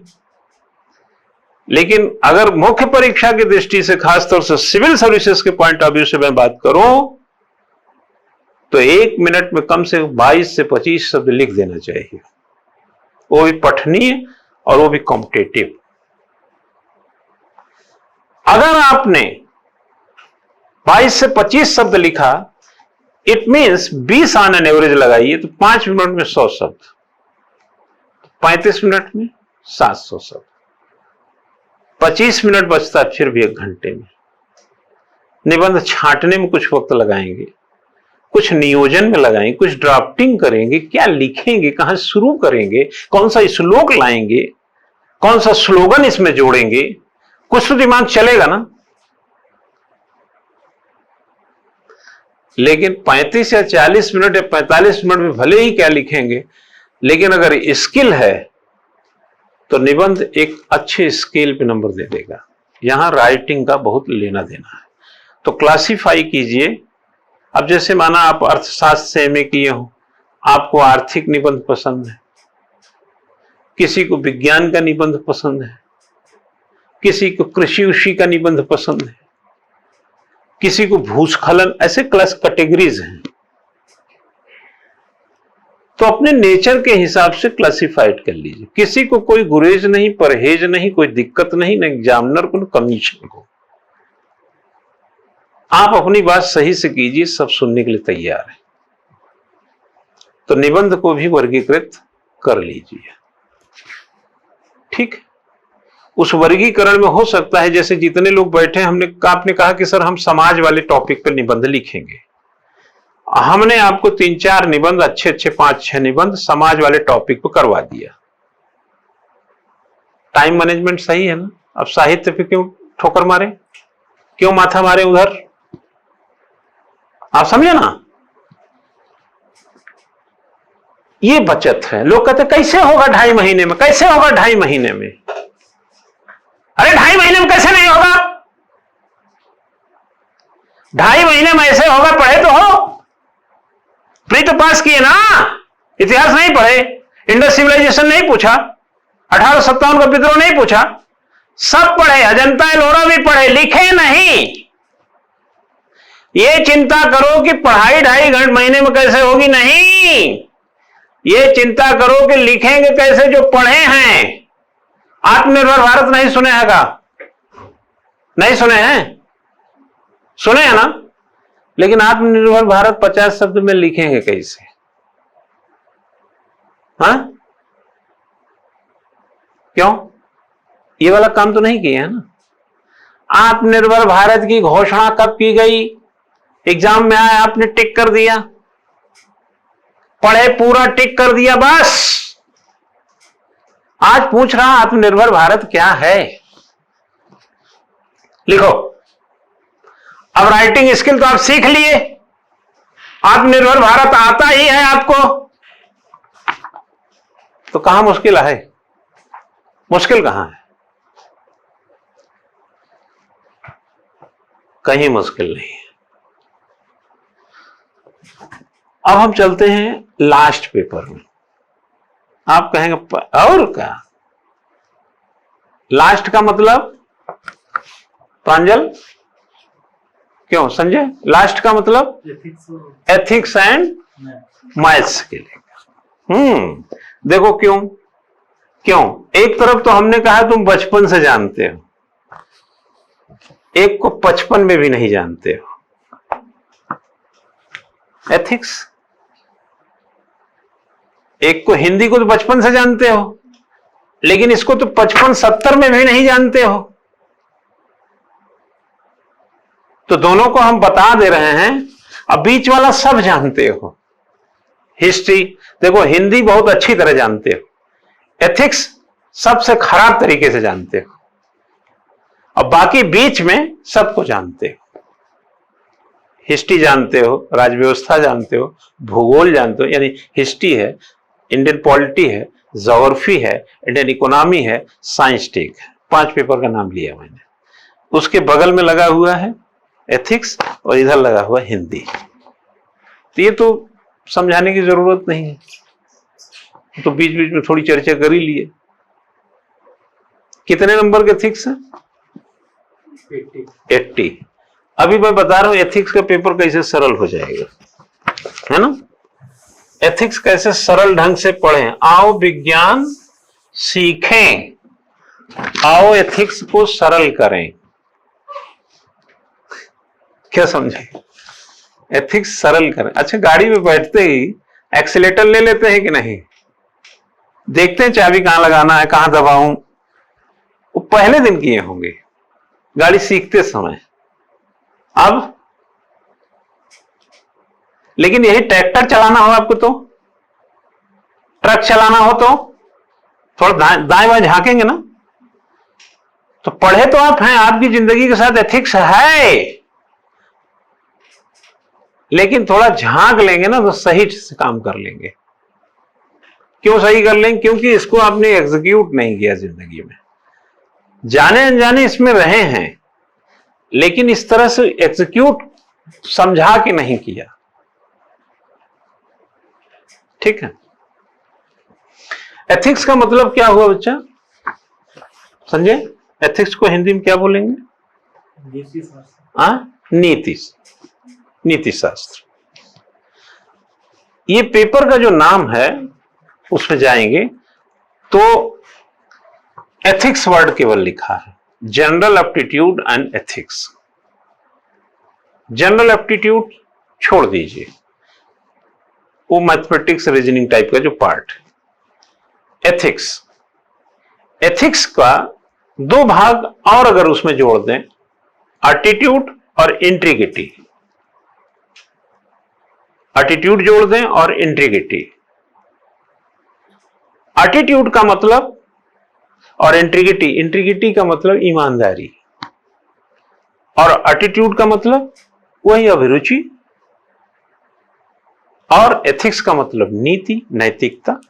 लेकिन अगर मुख्य परीक्षा की दृष्टि से, खासतौर से सिविल सर्विसेज के पॉइंट ऑफ व्यू से मैं बात करूं तो 1 मिनट में कम से 22 से 25 शब्द लिख देना चाहिए, वो भी पठनीय और वो भी कॉम्पिटेटिव। अगर आपने 22 से 25 शब्द लिखा, it means 20 on an average लगाइए तो 5 मिनट में 100 शब्द, 35 मिनट में 700 शब्द, 25 मिनट बचता फिर भी 1 घंटे में। निबंध छांटने में कुछ वक्त लगाएंगे, कुछ नियोजन में लगाएंगे, कुछ ड्राफ्टिंग करेंगे, क्या लिखेंगे, कहां शुरू करेंगे, कौन सा श्लोक लाएंगे, कौन सा स्लोगन इसमें जोड़ेंगे, कुछ तो दिमाग चलेगा ना। लेकिन 35 या 40 मिनट या 45 मिनट में भले ही क्या लिखेंगे, लेकिन अगर स्किल है तो निबंध एक अच्छे स्केल पे नंबर दे देगा। यहां राइटिंग का बहुत लेना देना है, तो क्लासिफाई कीजिए। अब जैसे माना आप अर्थशास्त्र से एमए किए हो, आपको आर्थिक निबंध पसंद है, किसी को विज्ञान का निबंध पसंद है, किसी को कृषि उषि का निबंध पसंद है, किसी को भूस्खलन, ऐसे क्लास कैटेगरीज हैं। तो अपने नेचर के हिसाब से क्लासिफाइड कर लीजिए। किसी को कोई गुरेज नहीं, परहेज नहीं, कोई दिक्कत नहीं, न एग्जामिनर को न कमीशन को। आप अपनी बात सही से कीजिए, सब सुनने के लिए तैयार है। तो निबंध को भी वर्गीकृत कर लीजिए, ठीक। उस वर्गीकरण में हो सकता है, जैसे जितने लोग बैठे हमने आपने कहा कि सर हम समाज वाले टॉपिक पर निबंध लिखेंगे, हमने आपको 3-4 निबंध, अच्छे 5-6 निबंध समाज वाले टॉपिक पर करवा दिया। टाइम मैनेजमेंट सही है ना? अब साहित्य पे क्यों ठोकर मारे, क्यों माथा मारे उधर? आप समझे ना, ये बचत है। लोग कहते कैसे होगा 2.5 महीने में, कैसे होगा 2.5 महीने में? अरे 2.5 महीने में कैसे नहीं होगा? 2.5 महीने में ऐसे होगा, पढ़े तो हो, प्री तो पास किए ना, इतिहास नहीं पढ़े, इंडस सिविलाइजेशन नहीं पूछा, 1857 का विद्रोह नहीं पूछा, सब पढ़े, अजंता एलोरा भी पढ़े, लिखे नहीं। ये चिंता करो कि पढ़ाई 2.5 महीने में कैसे होगी, नहीं, ये चिंता करो कि लिखेंगे कैसे जो पढ़े हैं। आत्मनिर्भर भारत नहीं सुने हैं का? नहीं सुने हैं? सुने हैं ना? लेकिन आत्मनिर्भर भारत 50 शब्द में लिखेंगे कैसे? हाँ, क्यों? ये वाला काम तो नहीं किया है ना। आत्मनिर्भर भारत की घोषणा कब की गई? एग्जाम में आया, आपने टिक कर दिया, पढ़े पूरा, टिक कर दिया, बस। आज पूछ रहा आत्मनिर्भर भारत क्या है, लिखो। अब राइटिंग स्किल तो आप सीख लिए, आत्मनिर्भर भारत आता ही है आपको, तो कहां मुश्किल है? मुश्किल कहां है? कहीं मुश्किल नहीं है। अब हम चलते हैं लास्ट पेपर में। आप कहेंगे और क्या? लास्ट का मतलब प्रांजल क्यों संजय? लास्ट का मतलब एथिक्स एंड मैथ्स के लिए। देखो क्यों? एक तरफ तो हमने कहा तुम बचपन से जानते हो, एक को 55 में भी नहीं जानते हो एथिक्स। एक को हिंदी को तो बचपन से जानते हो, लेकिन इसको तो 55-70 में भी नहीं जानते हो। तो दोनों को हम बता दे रहे हैं, अब बीच वाला सब जानते हो। हिस्ट्री देखो, हिंदी बहुत अच्छी तरह जानते हो, एथिक्स सबसे खराब तरीके से जानते हो, अब बाकी बीच में सबको जानते हो। हिस्ट्री जानते हो, राजव्यवस्था जानते हो, भूगोल जानते हो, यानी हिस्ट्री है, इंडियन पॉलिटी है, ज्योग्राफी है, इंडियन इकोनॉमी है, साइंस टेक है। 5 पेपर का नाम लिया मैंने। उसके बगल में लगा हुआ है एथिक्स और इधर लगा हुआ हिंदी। तो ये तो समझाने की जरूरत नहीं है, तो बीच बीच में थोड़ी चर्चा कर ही लिए। कितने नंबर के एथिक्स हैं? 80। अभी मैं बता रहा हूं एथिक्स का पेपर कैसे सरल हो जाएगा, है ना? एथिक्स कैसे सरल ढंग से पढ़ें। आओ विज्ञान सीखें, आओ एथिक्स को सरल करें। क्या समझे? एथिक्स सरल करें। अच्छा, गाड़ी में बैठते ही एक्सीलेटर ले लेते हैं कि नहीं? देखते हैं चाबी कहां लगाना है, कहां दबाऊं। वो पहले दिन किए होंगे गाड़ी सीखते समय। अब लेकिन यही ट्रैक्टर चलाना हो आपको, तो ट्रक चलाना हो, तो थोड़ा दाएं बाएं झांकेंगे ना। तो पढ़े तो आप हैं, आपकी जिंदगी के साथ एथिक्स है, लेकिन थोड़ा झांक लेंगे ना तो सही से काम कर लेंगे। क्यों सही कर लेंगे? क्योंकि इसको आपने एग्जीक्यूट नहीं किया जिंदगी में। जाने अनजाने इसमें रहे हैं, लेकिन इस तरह से एग्जीक्यूट समझा के नहीं किया। ठीक है? एथिक्स का मतलब क्या हुआ बच्चा? संजय, एथिक्स को हिंदी में क्या बोलेंगे? नीति शास्त्र। ये पेपर का जो नाम है उसमें जाएंगे तो एथिक्स वर्ड केवल लिखा है, general aptitude and ethics. General aptitude छोड़ दीजिए, वो मैथमेटिक्स रीजनिंग टाइप का जो पार्ट है। एथिक्स का 2 भाग और अगर उसमें जोड़ दें, एटीट्यूड और इंटीग्रिटी। एटीट्यूड जोड़ दें और इंटीग्रिटी। एटीट्यूड का मतलब और इंटीग्रिटी का मतलब ईमानदारी, और एटीट्यूड का मतलब वही अभिरुचि, और एथिक्स का मतलब नीति, नैतिकता,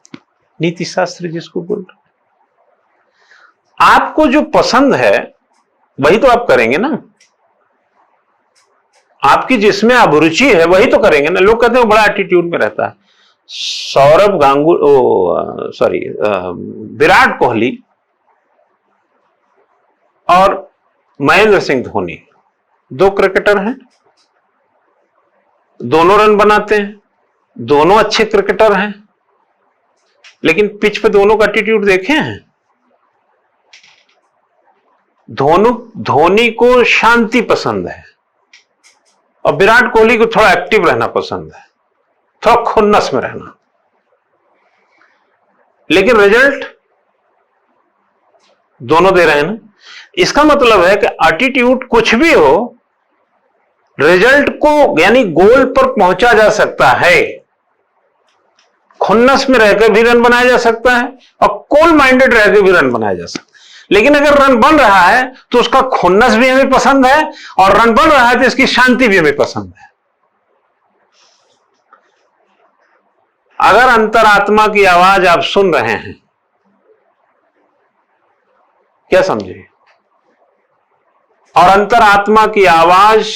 नीति शास्त्र जिसको बोल रहे। आपको जो पसंद है वही तो आप करेंगे ना। आपकी जिसमें अभिरुचि है वही तो करेंगे ना। लोग कहते हैं वो बड़ा एटीट्यूड में रहता है। सौरभ गांगुली, विराट कोहली और महेंद्र सिंह धोनी 2 क्रिकेटर हैं, दोनों रन बनाते हैं, दोनों अच्छे क्रिकेटर हैं, लेकिन पिच पे दोनों का एटीट्यूड देखे हैं? धोनी को शांति पसंद है और विराट कोहली को थोड़ा एक्टिव रहना पसंद है, थोड़ा खुन्नस में रहना, लेकिन रिजल्ट दोनों दे रहे हैं ना। इसका मतलब है कि एटीट्यूड कुछ भी हो, रिजल्ट को यानी गोल पर पहुंचा जा सकता है। खुन्नस में रहकर भी रन बनाया जा सकता है और कूल माइंडेड रहकर भी रन बनाया जा सकता है। लेकिन अगर रन बन रहा है तो उसका खुन्नस भी हमें पसंद है, और रन बन रहा है तो इसकी शांति भी हमें पसंद है। अगर अंतरात्मा की आवाज आप सुन रहे हैं, क्या समझे? और अंतरात्मा की आवाज,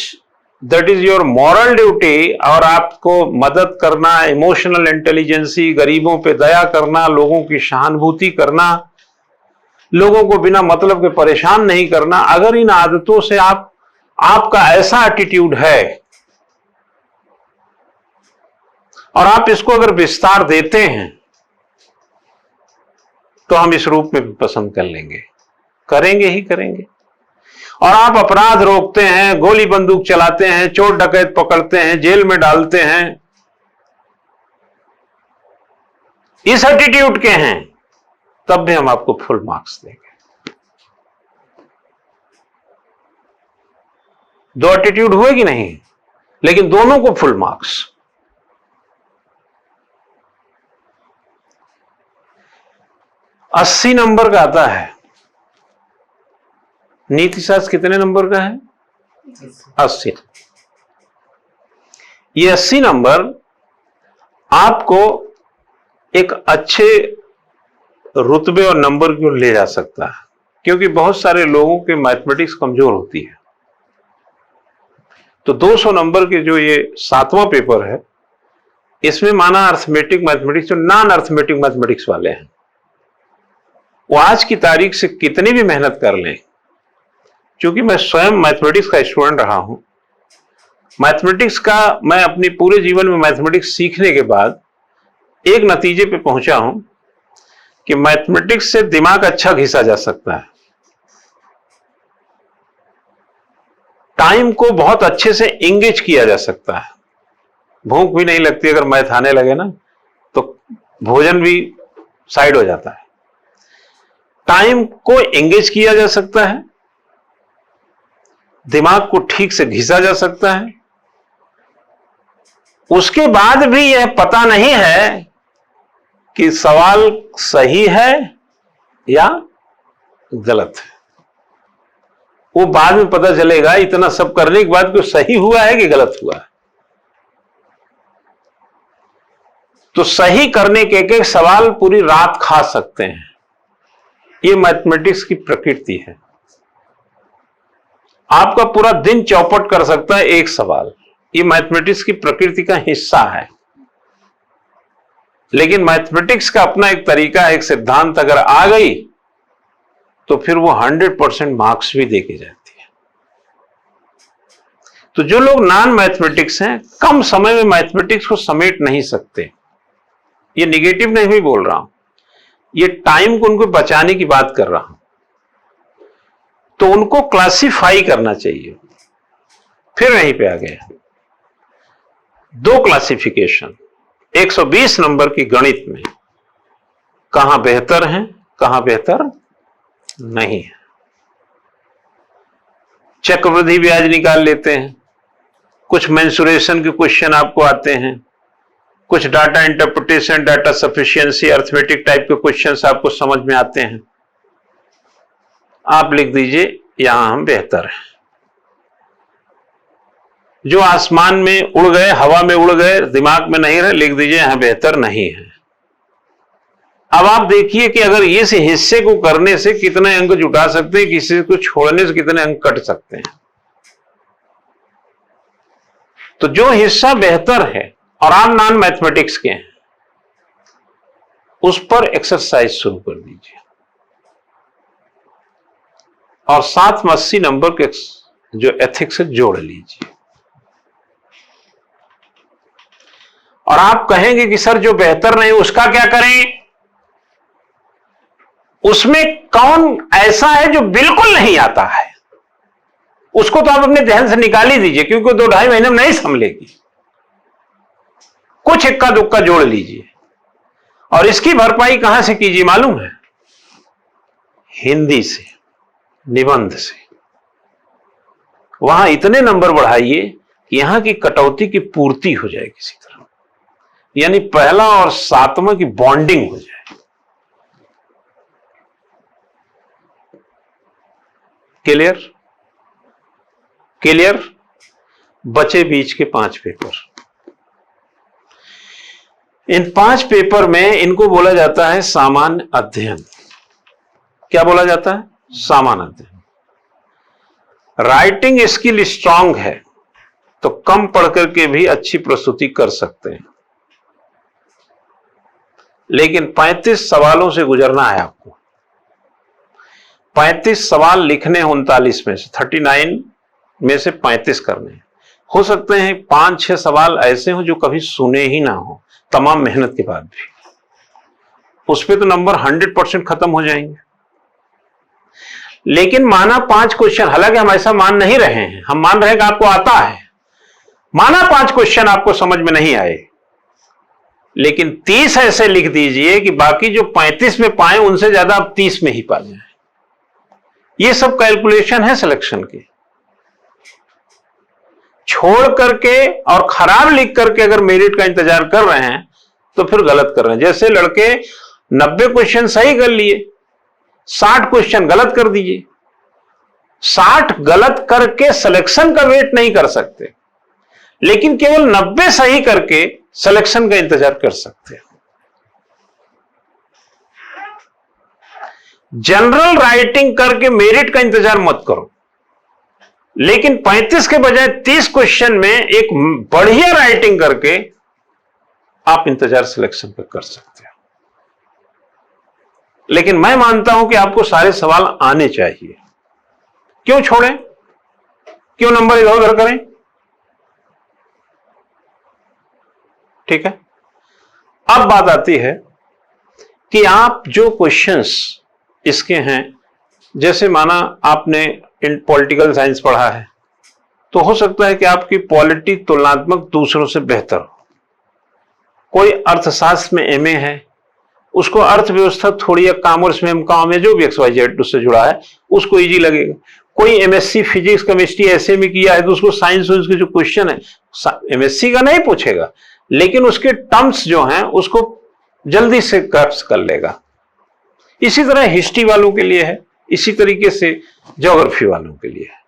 that is your moral duty, और आपको मदद करना, इमोशनल इंटेलिजेंसी, गरीबों पे दया करना, लोगों की सहानुभूति करना, लोगों को बिना मतलब के परेशान नहीं करना, अगर इन आदतों से आपका ऐसा एटीट्यूड है और आप इसको अगर विस्तार देते हैं, तो हम इस रूप में भी पसंद कर लेंगे, करेंगे ही करेंगे। और आप अपराध रोकते हैं, गोली बंदूक चलाते हैं, चोर डकैत पकड़ते हैं, जेल में डालते हैं, इस एटीट्यूड के हैं, तब भी हम आपको फुल मार्क्स देंगे। दो एटीट्यूड हुए कि नहीं, लेकिन दोनों को फुल मार्क्स। अस्सी नंबर का आता है। नीति शास्त्र कितने नंबर का है? 80। ये 80 नंबर आपको एक अच्छे रुतबे और नंबर की ओर ले जा सकता है, क्योंकि बहुत सारे लोगों के मैथमेटिक्स कमजोर होती है। तो 200 नंबर के जो ये 7वां पेपर है, इसमें माना अर्थमेटिक मैथमेटिक्स, जो नॉन अर्थमेटिक मैथमेटिक्स वाले हैं, वो आज की तारीख से कितनी भी मेहनत कर लें, क्योंकि मैं स्वयं मैथमेटिक्स का स्टूडेंट रहा हूं, मैथमेटिक्स का मैं अपने पूरे जीवन में मैथमेटिक्स सीखने के बाद एक नतीजे पे पहुंचा हूं कि मैथमेटिक्स से दिमाग अच्छा घिसा जा सकता है, टाइम को बहुत अच्छे से इंगेज किया जा सकता है, भूख भी नहीं लगती, अगर मैथ आने लगे ना तो भोजन भी साइड हो जाता है, टाइम को एंगेज किया जा सकता है, दिमाग को ठीक से घिसा जा सकता है। उसके बाद भी यह पता नहीं है कि सवाल सही है या गलत है, वो बाद में पता चलेगा, इतना सब करने के बाद कोई सही हुआ है कि गलत हुआ है। तो सही करने के एक सवाल पूरी रात खा सकते हैं, ये मैथमेटिक्स की प्रकृति है। आपका पूरा दिन चौपट कर सकता है एक सवाल, ये मैथमेटिक्स की प्रकृति का हिस्सा है। लेकिन मैथमेटिक्स का अपना एक तरीका, एक सिद्धांत अगर आ गई तो फिर वो 100% मार्क्स भी देके जाती है। तो जो लोग नॉन मैथमेटिक्स हैं, कम समय में मैथमेटिक्स को समेट नहीं सकते, ये निगेटिव नहीं भी बोल रहा हूं, ये टाइम को उनको बचाने की बात कर रहा हूं। तो उनको क्लासिफाई करना चाहिए। फिर यहीं पे आ गए दो क्लासिफिकेशन 120 नंबर की गणित में, कहां बेहतर है, कहां बेहतर नहीं है। चक्रवृद्धि ब्याज निकाल लेते हैं, कुछ मेंसुरेशन के क्वेश्चन आपको आते हैं, कुछ data interpretation, data sufficiency, arithmetic type के क्वेश्चंस आपको समझ में आते हैं। आप लिख दीजिए यहां हम बेहतर हैं। जो आसमान में उड़ गए, हवा में उड़ गए, दिमाग में नहीं रहे, लिख दीजिए यहां बेहतर नहीं है। अब आप देखिए कि अगर इस हिस्से को करने से कितने अंक जुटा सकते हैं, किसी को छोड़ने से कितने अंक कट सकते हैं। तो जो हिस्सा बेहतर है और आप नॉन मैथमेटिक्स के हैं, उस पर एक्सरसाइज शुरू कर दीजिए और साथ में 80 नंबर के जो एथिक्स है जोड़ लीजिए। और आप कहेंगे कि सर जो बेहतर नहीं उसका क्या करें, उसमें कौन ऐसा है जो बिल्कुल नहीं आता है, उसको तो आप अपने ध्यान से निकाल ही दीजिए, क्योंकि 2-2.5 महीने में नहीं संभलेगी। कुछ इक्का दुक्का जोड़ लीजिए और इसकी भरपाई कहां से कीजिए मालूम है? हिंदी से, निबंध से। वहां इतने नंबर बढ़ाइए कि यहां की कटौती की पूर्ति हो जाए किसी तरह, यानी पहला और 7वां की बॉन्डिंग हो जाए। क्लियर? क्लियर? बचे बीच के 5 पेपर। इन 5 पेपर में इनको बोला जाता है सामान्य अध्ययन। क्या बोला जाता है? सामान्य अध्ययन। राइटिंग स्किल स्ट्रांग है तो कम पढ़ करके भी अच्छी प्रस्तुति कर सकते हैं, लेकिन 35 सवालों से गुजरना है आपको। 35 सवाल लिखने 39 में से, 39 में से 35 करने। हो सकते हैं 5-6 सवाल ऐसे हो जो कभी सुने ही ना हो, तमाम मेहनत के बाद भी। उस पे तो नंबर 100% खत्म हो जाएंगे। लेकिन माना 5 क्वेश्चन, हालांकि हम ऐसा मान नहीं रहे हैं, हम मान रहे हैं कि आपको आता है। माना 5 क्वेश्चन आपको समझ में नहीं आए, लेकिन 30 ऐसे लिख दीजिए कि बाकी जो 35 में पाए उनसे ज्यादा आप 30 में ही पा जाए। ये सब कैलकुलेशन है सिलेक्शन की। छोड़ करके और खराब लिख करके अगर मेरिट का इंतजार कर रहे हैं तो फिर गलत कर रहे हैं। जैसे लड़के 90 क्वेश्चन सही कर लिए, 60 क्वेश्चन गलत कर दीजिए। 60 गलत करके सिलेक्शन का वेट नहीं कर सकते, लेकिन केवल 90 सही करके सिलेक्शन का इंतजार कर सकते हैं। जनरल राइटिंग करके मेरिट का इंतजार मत करो, लेकिन 35 के बजाय 30 क्वेश्चन में एक बढ़िया राइटिंग करके आप इंतजार सिलेक्शन पे कर सकते हो। लेकिन मैं मानता हूं कि आपको सारे सवाल आने चाहिए। क्यों छोड़ें? क्यों नंबर इधर उधर करें? ठीक है। अब बात आती है कि आप जो क्वेश्चंस इसके हैं, जैसे माना आपने पॉलिटिकल साइंस पढ़ा है, तो हो सकता है कि आपकी पॉलिटी तुलनात्मक दूसरों से बेहतर हो। कोई अर्थशास्त्र में एमए है, उसको अर्थव्यवस्था थोड़ी या कॉमर्स में एमकॉम है, जो भी XYZ उससे जुड़ा है, उसको इजी लगेगा। कोई एमएससी फिजिक्स केमिस्ट्री ऐसे में किया है तो उसको साइंस के जो क्वेश्चन है एमएससी का नहीं पूछेगा, लेकिन उसके टर्म्स जो हैं उसको जल्दी से ग्रैस्प कर लेगा। इसी तरह हिस्ट्री वालों के लिए है, इसी तरीके से ज्योग्राफी वालों के लिए है।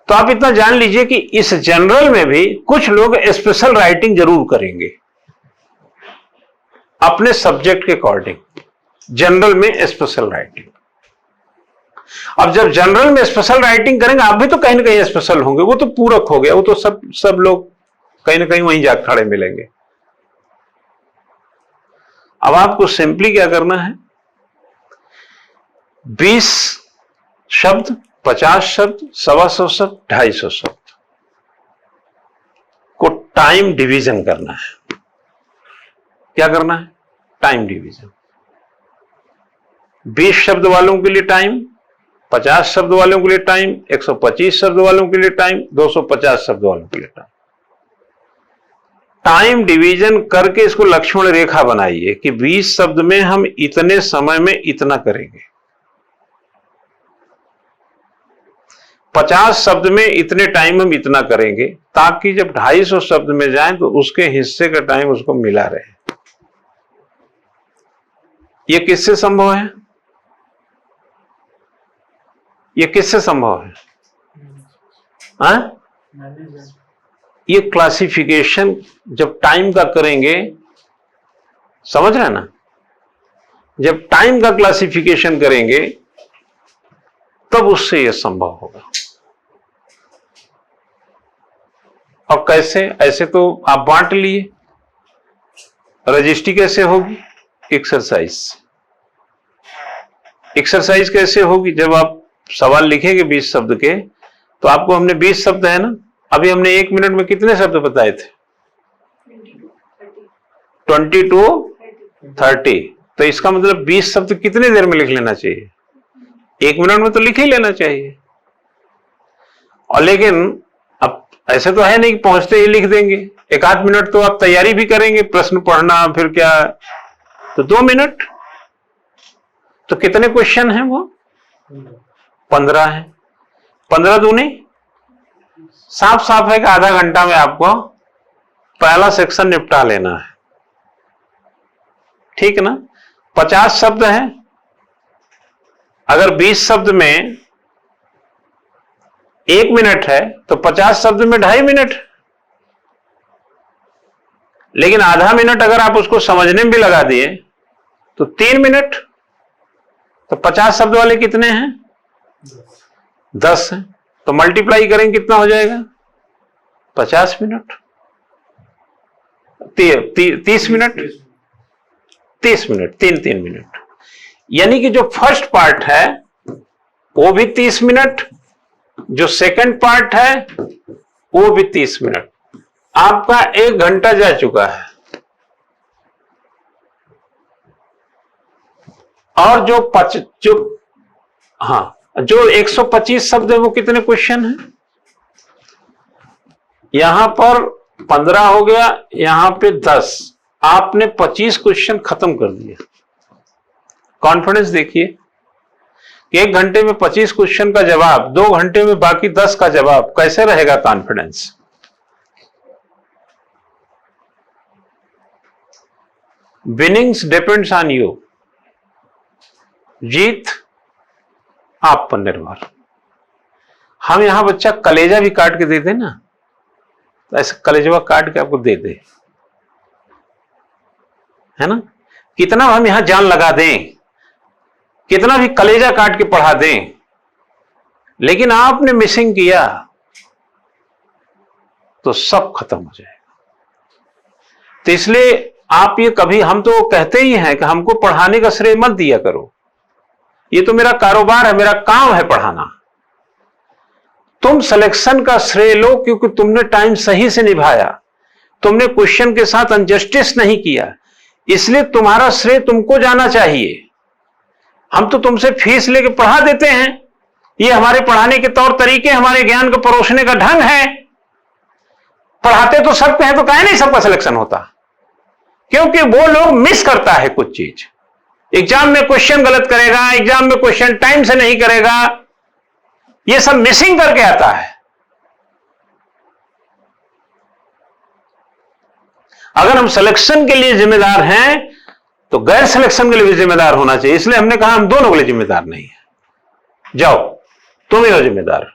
तो आप इतना जान लीजिए कि इस जनरल में भी कुछ लोग स्पेशल राइटिंग जरूर करेंगे अपने सब्जेक्ट के अकॉर्डिंग। जनरल में स्पेशल राइटिंग। अब जब जनरल में स्पेशल राइटिंग करेंगे, आप भी तो कहीं ना कहीं स्पेशल होंगे। वो तो पूरक हो गया, वो तो सब लोग कहीं ना कहीं वहीं जाकर खड़े मिलेंगे। अब आपको सिंपली क्या करना है, 20 शब्द, 50 शब्द, 125 शब्द, 250 शब्द को टाइम डिवीजन करना है। क्या करना है? Time division. 20 शब्द वालों के लिए टाइम, 50 शब्द वालों के लिए टाइम, 125 शब्द वालों के लिए टाइम, 250 शब्द वालों के लिए टाइम। टाइम डिवीजन करके इसको लक्ष्मण रेखा बनाइए कि 20 शब्द में हम इतने समय में इतना करेंगे, 50 शब्द में इतने टाइम हम इतना करेंगे, ताकि जब 250 शब्द में जाएं तो उसके हिस्से का टाइम उसको मिला रहे। यह किससे संभव है? यह किससे संभव है? ये क्लासिफिकेशन जब टाइम का करेंगे, समझ रहे हैं ना, जब टाइम का क्लासिफिकेशन करेंगे तब उससे यह संभव होगा। और कैसे? ऐसे तो आप बांट लिए। रजिस्ट्री कैसे होगी? एक्सरसाइज। एक्सरसाइज कैसे होगी? जब आप सवाल लिखेंगे 20 शब्द के, तो आपको हमने 20 शब्द है ना, अभी हमने 1 मिनट में कितने शब्द बताए थे? 20 to 30। तो इसका मतलब 20 शब्द कितने देर में लिख लेना चाहिए? 1 मिनट में तो लिख ही लेना चाहिए। और लेकिन अब ऐसे तो है नहीं कि पहुंचते ही लिख देंगे। 1-8 मिनट तो आप तैयारी भी करेंगे, प्रश्न पढ़ना, फिर क्या, तो 2 मिनट। तो कितने क्वेश्चन हैं वो? 15 है। 15 दूनी साफ साफ है कि आधा घंटा में आपको पहला सेक्शन निपटा लेना है। ठीक ना? 50 शब्द हैं। अगर 20 शब्द में 1 मिनट है तो 50 शब्द में 2.5 मिनट। लेकिन आधा मिनट अगर आप उसको समझने में भी लगा दिए तो 3 मिनट, तो 50 शब्द वाले कितने हैं? 10 हैं। तो मल्टीप्लाई करेंगे कितना हो जाएगा? 50 मिनट, 30 मिनट, 30 मिनट, 3 मिनट। यानी कि जो फर्स्ट पार्ट है वो भी 30 मिनट, जो सेकंड पार्ट है वो भी 30 मिनट। आपका 1 घंटा जा चुका है। और जो 125 शब्द है वो कितने क्वेश्चन है? यहां पर 15 हो गया, यहां पे 10, आपने 25 क्वेश्चन खत्म कर दिया। कॉन्फिडेंस देखिए कि 1 घंटे में 25 क्वेश्चन का जवाब, 2 घंटे में बाकी 10 का जवाब, कैसे रहेगा confidence? Winnings depends on you. जीत आप पर निर्भर। हम यहां बच्चा कलेजा भी काट के दे दे ना, तो ऐसे कलेजवा काट के आपको दे दे, है ना? कितना हम यहां जान लगा दें, कितना भी कलेजा काट के पढ़ा दें, लेकिन आपने मिसिंग किया तो सब खत्म हो जाएगा। तो इसलिए आप ये कभी, हम तो कहते ही हैं कि हमको पढ़ाने का श्रेय मत दिया करो, ये तो मेरा कारोबार है, मेरा काम है पढ़ाना। तुम सिलेक्शन का श्रेय लो क्योंकि तुमने टाइम सही से निभाया, तुमने क्वेश्चन के साथ अनजस्टिस नहीं किया, इसलिए तुम्हारा श्रेय तुमको जाना चाहिए। हम तो तुमसे फीस लेके पढ़ा देते हैं, ये हमारे पढ़ाने के तौर तरीके, हमारे ज्ञान को परोसने का ढंग है। पढ़ाते तो सबके हैं, तो काहे नहीं सबका सिलेक्शन होता? क्योंकि वो लोग मिस करता है कुछ चीज। एग्जाम में क्वेश्चन गलत करेगा, एग्जाम में क्वेश्चन टाइम से नहीं करेगा, ये सब मिसिंग करके आता है। अगर हम सिलेक्शन के लिए जिम्मेदार हैं तो गैर सिलेक्शन के लिए भी जिम्मेदार होना चाहिए। इसलिए हमने कहा हम दोनों के लिए जिम्मेदार नहीं है। जाओ तुम ही हो जिम्मेदार।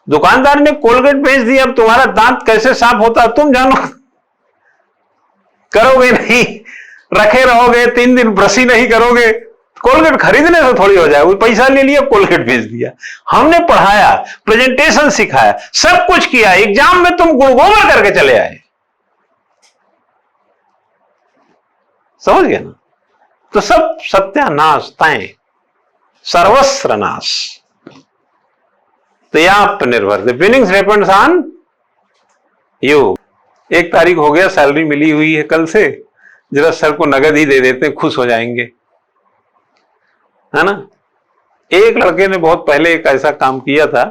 दुकानदार ने कोलगेट भेज दिया, अब तुम्हारा दांत कैसे साफ होता तुम जानो। करोगे नहीं, रखे रहोगे, 3 दिन ब्रश ही नहीं करोगे, कोलगेट खरीदने से थोड़ी हो जाए। वो पैसा ले लिया, कोलगेट भेज दिया। हमने पढ़ाया, प्रेजेंटेशन सिखाया, सब कुछ किया, एग्जाम में तुम गुड़गोबर करके चले आए। समझ गए ना? तो सब सत्यानाश, तय सर्वस्व नाश। तो यह आप पर निर्भर है। Winnings depends on you. 1 तारीख हो गया, सैलरी मिली हुई है कल से, जरा सर को नगद ही दे देते हैं, खुश हो जाएंगे, है ना? एक लड़के ने बहुत पहले एक ऐसा काम किया था,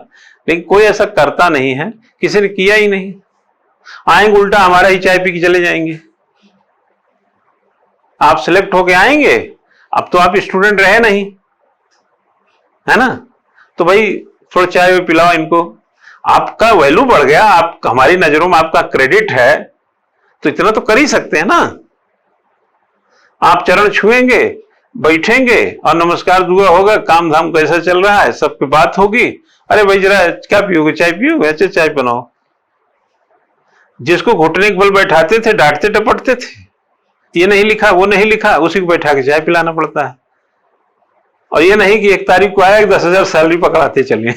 लेकिन कोई ऐसा करता नहीं है, किसी ने किया ही नहीं। आएंगे उल्टा हमारा ही चाय पी के चले जाएंगे। आप सिलेक्ट होके आएंगे, अब तो आप स्टूडेंट रहे नहीं, है ना? तो भाई थोड़ा चाय पिलाओ इनको, आपका वैल्यू बढ़ गया, आप हमारी नजरों में आपका क्रेडिट है, तो इतना तो कर ही सकते हैं ना। आप चरण छुएंगे, बैठेंगे और नमस्कार दुआ होगा, काम धाम कैसा चल रहा है सबकी बात होगी। अरे भाई जरा क्या पियोगे, चाय पियोगे? अच्छा चाय बनाओ। जिसको घुटने के बल बैठाते थे, डांटते टपटते थे, ये नहीं लिखा वो नहीं लिखा, उसी को बैठा के चाय पिलाना पड़ता है। और ये नहीं कि 1 तारीख को आया 10,000 सैलरी पकड़ाते चलिए।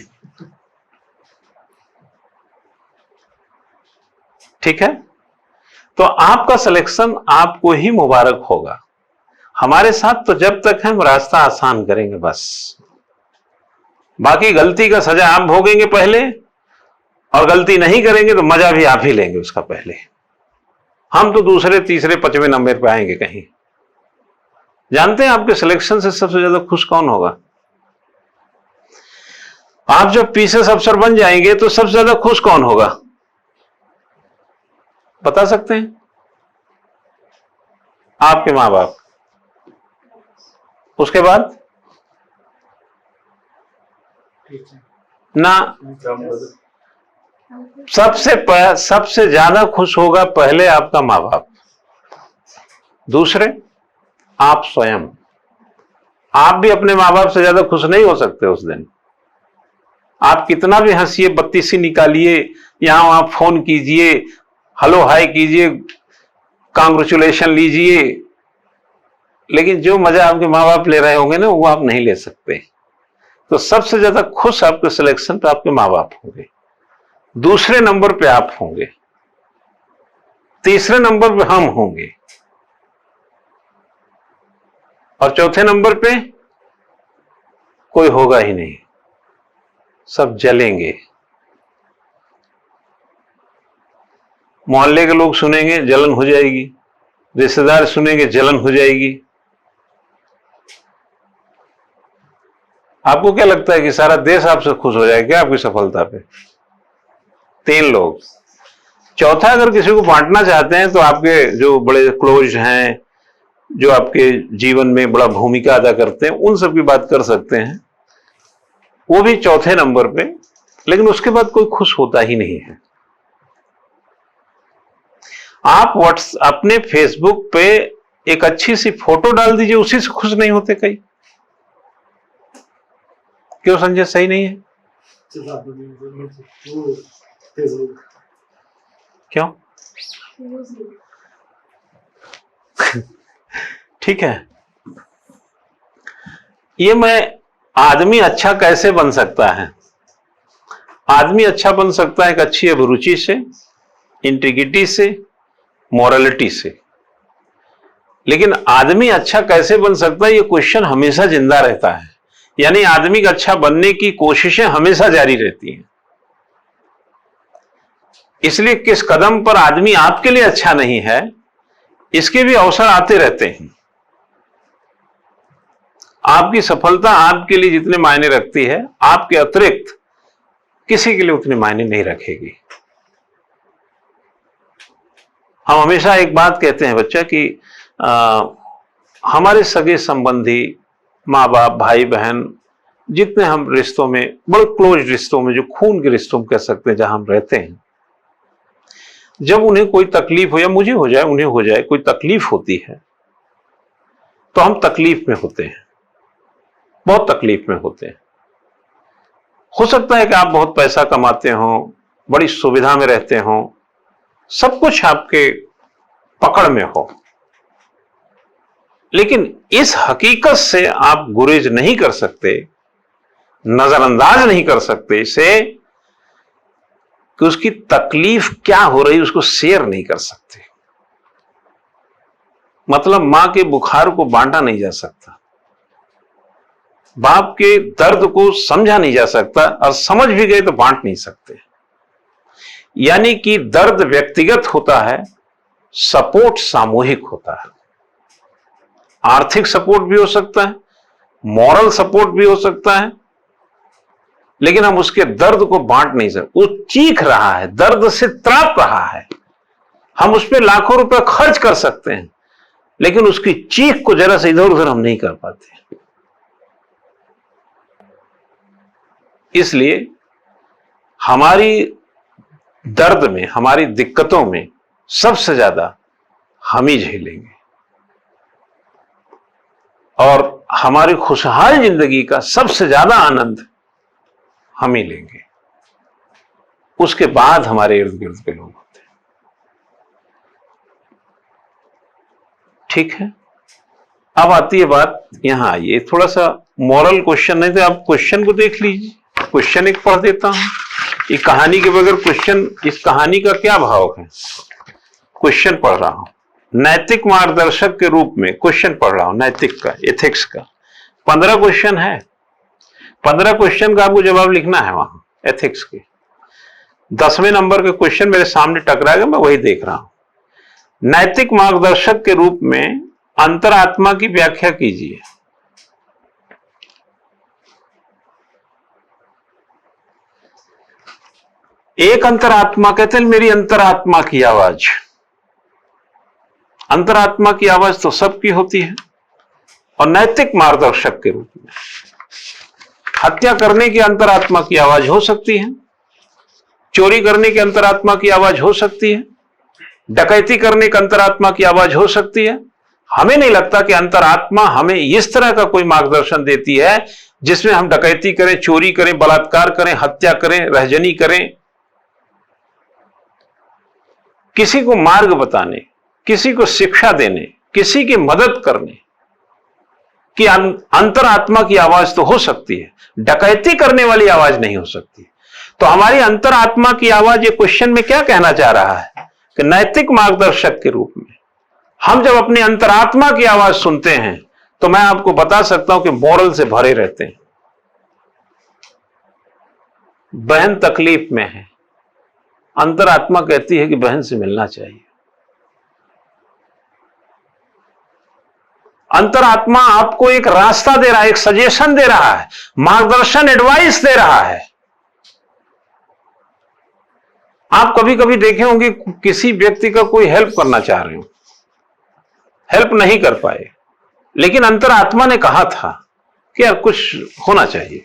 ठीक है? तो आपका सिलेक्शन आपको ही मुबारक होगा। हमारे साथ तो जब तक हम रास्ता आसान करेंगे बस, बाकी गलती का सजा आप भोगेंगे पहले, और गलती नहीं करेंगे तो मजा भी आप ही लेंगे उसका पहले। हम तो दूसरे तीसरे 5वें नंबर पे आएंगे कहीं। जानते हैं आपके सिलेक्शन से सबसे ज्यादा खुश कौन होगा? आप जब पीसीएस अफसर बन जाएंगे तो सबसे ज्यादा खुश कौन होगा, बता सकते हैं? आपके मां बाप। उसके बाद ना, सबसे ज्यादा खुश होगा पहले आपका मां बाप, दूसरे आप स्वयं। आप भी अपने मां बाप से ज्यादा खुश नहीं हो सकते उस दिन, आप कितना भी हंसिए, बत्तीसी निकालिए, यहां वहां फोन कीजिए, हेलो हाय कीजिए, कांग्रेचुलेशन लीजिए, लेकिन जो मजा आपके माँ बाप ले रहे होंगे ना, वो आप नहीं ले सकते। तो सबसे ज्यादा खुश आपके सिलेक्शन पे आपके माँ बाप होंगे, दूसरे नंबर पे आप होंगे, तीसरे नंबर पे हम होंगे, और चौथे नंबर पे कोई होगा ही नहीं, सब जलेंगे। मोहल्ले के लोग सुनेंगे, जलन हो जाएगी, रिश्तेदार सुनेंगे, जलन हो जाएगी। आपको क्या लगता है कि सारा देश आपसे खुश हो जाएगा क्या आपकी सफलता पे? 3 लोग। चौथा, अगर किसी को बांटना चाहते हैं तो आपके जो बड़े क्लोज हैं, जो आपके जीवन में बड़ा भूमिका अदा करते हैं, उन सब की बात कर सकते हैं, वो भी चौथे नंबर पे, लेकिन उसके बाद कोई खुश होता ही नहीं है। आप अपने फेसबुक पे एक अच्छी सी फोटो डाल दीजिए, उसी से खुश नहीं होते कई। क्यों संजय, सही नहीं है? क्यों? ठीक है, ये मैं आदमी अच्छा कैसे बन सकता है? आदमी अच्छा बन सकता है एक अच्छी अभिरुचि से, इंटीग्रिटी से, मोरालिटी से। लेकिन आदमी अच्छा कैसे बन सकता है, ये क्वेश्चन हमेशा जिंदा रहता है। यानी आदमी का अच्छा बनने की कोशिशें हमेशा जारी रहती हैं। इसलिए किस कदम पर आदमी आपके लिए अच्छा नहीं है, इसके भी अवसर आते रहते हैं। आपकी सफलता आपके लिए जितने मायने रखती है, आपके अतिरिक्त किसी के लिए उतने मायने नहीं रखेगी। हम हमेशा एक बात कहते हैं बच्चा कि हमारे सगे संबंधी, माँ बाप, भाई बहन, जितने हम रिश्तों में, बड़े क्लोज रिश्तों में, जो खून के रिश्तों में कह सकते हैं, जहां हम रहते हैं, जब उन्हें कोई तकलीफ हो, या मुझे हो जाए, उन्हें हो जाए, कोई तकलीफ होती है, तो हम तकलीफ में होते हैं, बहुत तकलीफ में होते हैं। हो सकता है कि आप बहुत पैसा कमाते हो, बड़ी सुविधा में रहते हो, सब कुछ आपके पकड़ में हो, लेकिन इस हकीकत से आप गुरेज नहीं कर सकते, नजरअंदाज नहीं कर सकते इसे, कि उसकी तकलीफ क्या हो रही, उसको शेयर नहीं कर सकते। मतलब मां के बुखार को बांटा नहीं जा सकता, बाप के दर्द को समझा नहीं जा सकता, और समझ भी गए तो बांट नहीं सकते। यानी कि दर्द व्यक्तिगत होता है, सपोर्ट सामूहिक होता है। आर्थिक सपोर्ट भी हो सकता है, मॉरल सपोर्ट भी हो सकता है, लेकिन हम उसके दर्द को बांट नहीं सकते। वो चीख रहा है, दर्द से त्राप रहा है, हम उस पर लाखों रुपए खर्च कर सकते हैं, लेकिन उसकी चीख को जरा से इधर उधर हम नहीं कर पाते। इसलिए हमारी दर्द में, हमारी दिक्कतों में सबसे ज्यादा हम ही झेलेंगे, और हमारी खुशहाल जिंदगी का सबसे ज्यादा आनंद हम ही लेंगे। उसके बाद हमारे इर्द गिर्द के लोग होते हैं। ठीक है, अब आती है बात, यहां आइए, थोड़ा सा मॉरल क्वेश्चन नहीं, तो आप क्वेश्चन को देख लीजिए। क्वेश्चन एक पढ़ देता हूं, ये कहानी के बगैर क्वेश्चन, इस कहानी का क्या भाव है? क्वेश्चन पढ़ रहा हूं, नैतिक मार्गदर्शक के रूप में क्वेश्चन पढ़ रहा हूं, नैतिक का, एथिक्स का। 15 क्वेश्चन है, 15 क्वेश्चन का आपको जवाब लिखना है वहां एथिक्स के। 10वें नंबर के क्वेश्चन मेरे सामने टकराएगा, मैं वही देख रहा हूं। नैतिक मार्गदर्शक के रूप में अंतरात्मा की व्याख्या कीजिए। एक अंतरात्मा कहते हैं मेरी अंतरात्मा की आवाज। अंतरात्मा की आवाज तो सबकी होती है, और नैतिक मार्गदर्शक के रूप में हत्या करने की अंतरात्मा की आवाज हो सकती है, चोरी करने की अंतरात्मा की आवाज हो सकती है, डकैती करने की अंतरात्मा की आवाज हो सकती है। हमें नहीं लगता कि अंतरात्मा हमें इस तरह का कोई मार्गदर्शन देती है जिसमें हम डकैती करें, चोरी करें, बलात्कार करें, हत्या करें, रहजनी करें, किसी को मार्ग बताने, किसी को शिक्षा देने, किसी की मदद करने की अंतरात्मा की आवाज तो हो सकती है, डकैती करने वाली आवाज नहीं हो सकती। तो हमारी अंतरात्मा की आवाज ये क्वेश्चन में क्या कहना चाह रहा है कि नैतिक मार्गदर्शक के रूप में हम जब अपनी अंतरात्मा की आवाज सुनते हैं तो मैं आपको बता सकता हूं कि मोरल से भरे रहते हैं। बहन तकलीफ में है, अंतरात्मा कहती है कि बहन से मिलना चाहिए। अंतरात्मा आपको एक रास्ता दे रहा है, एक सजेशन दे रहा है, मार्गदर्शन, एडवाइस दे रहा है। आप कभी कभी देखे होंगे किसी व्यक्ति का कोई हेल्प करना चाह रहे हो, हेल्प नहीं कर पाए, लेकिन अंतरात्मा ने कहा था कि यार कुछ होना चाहिए।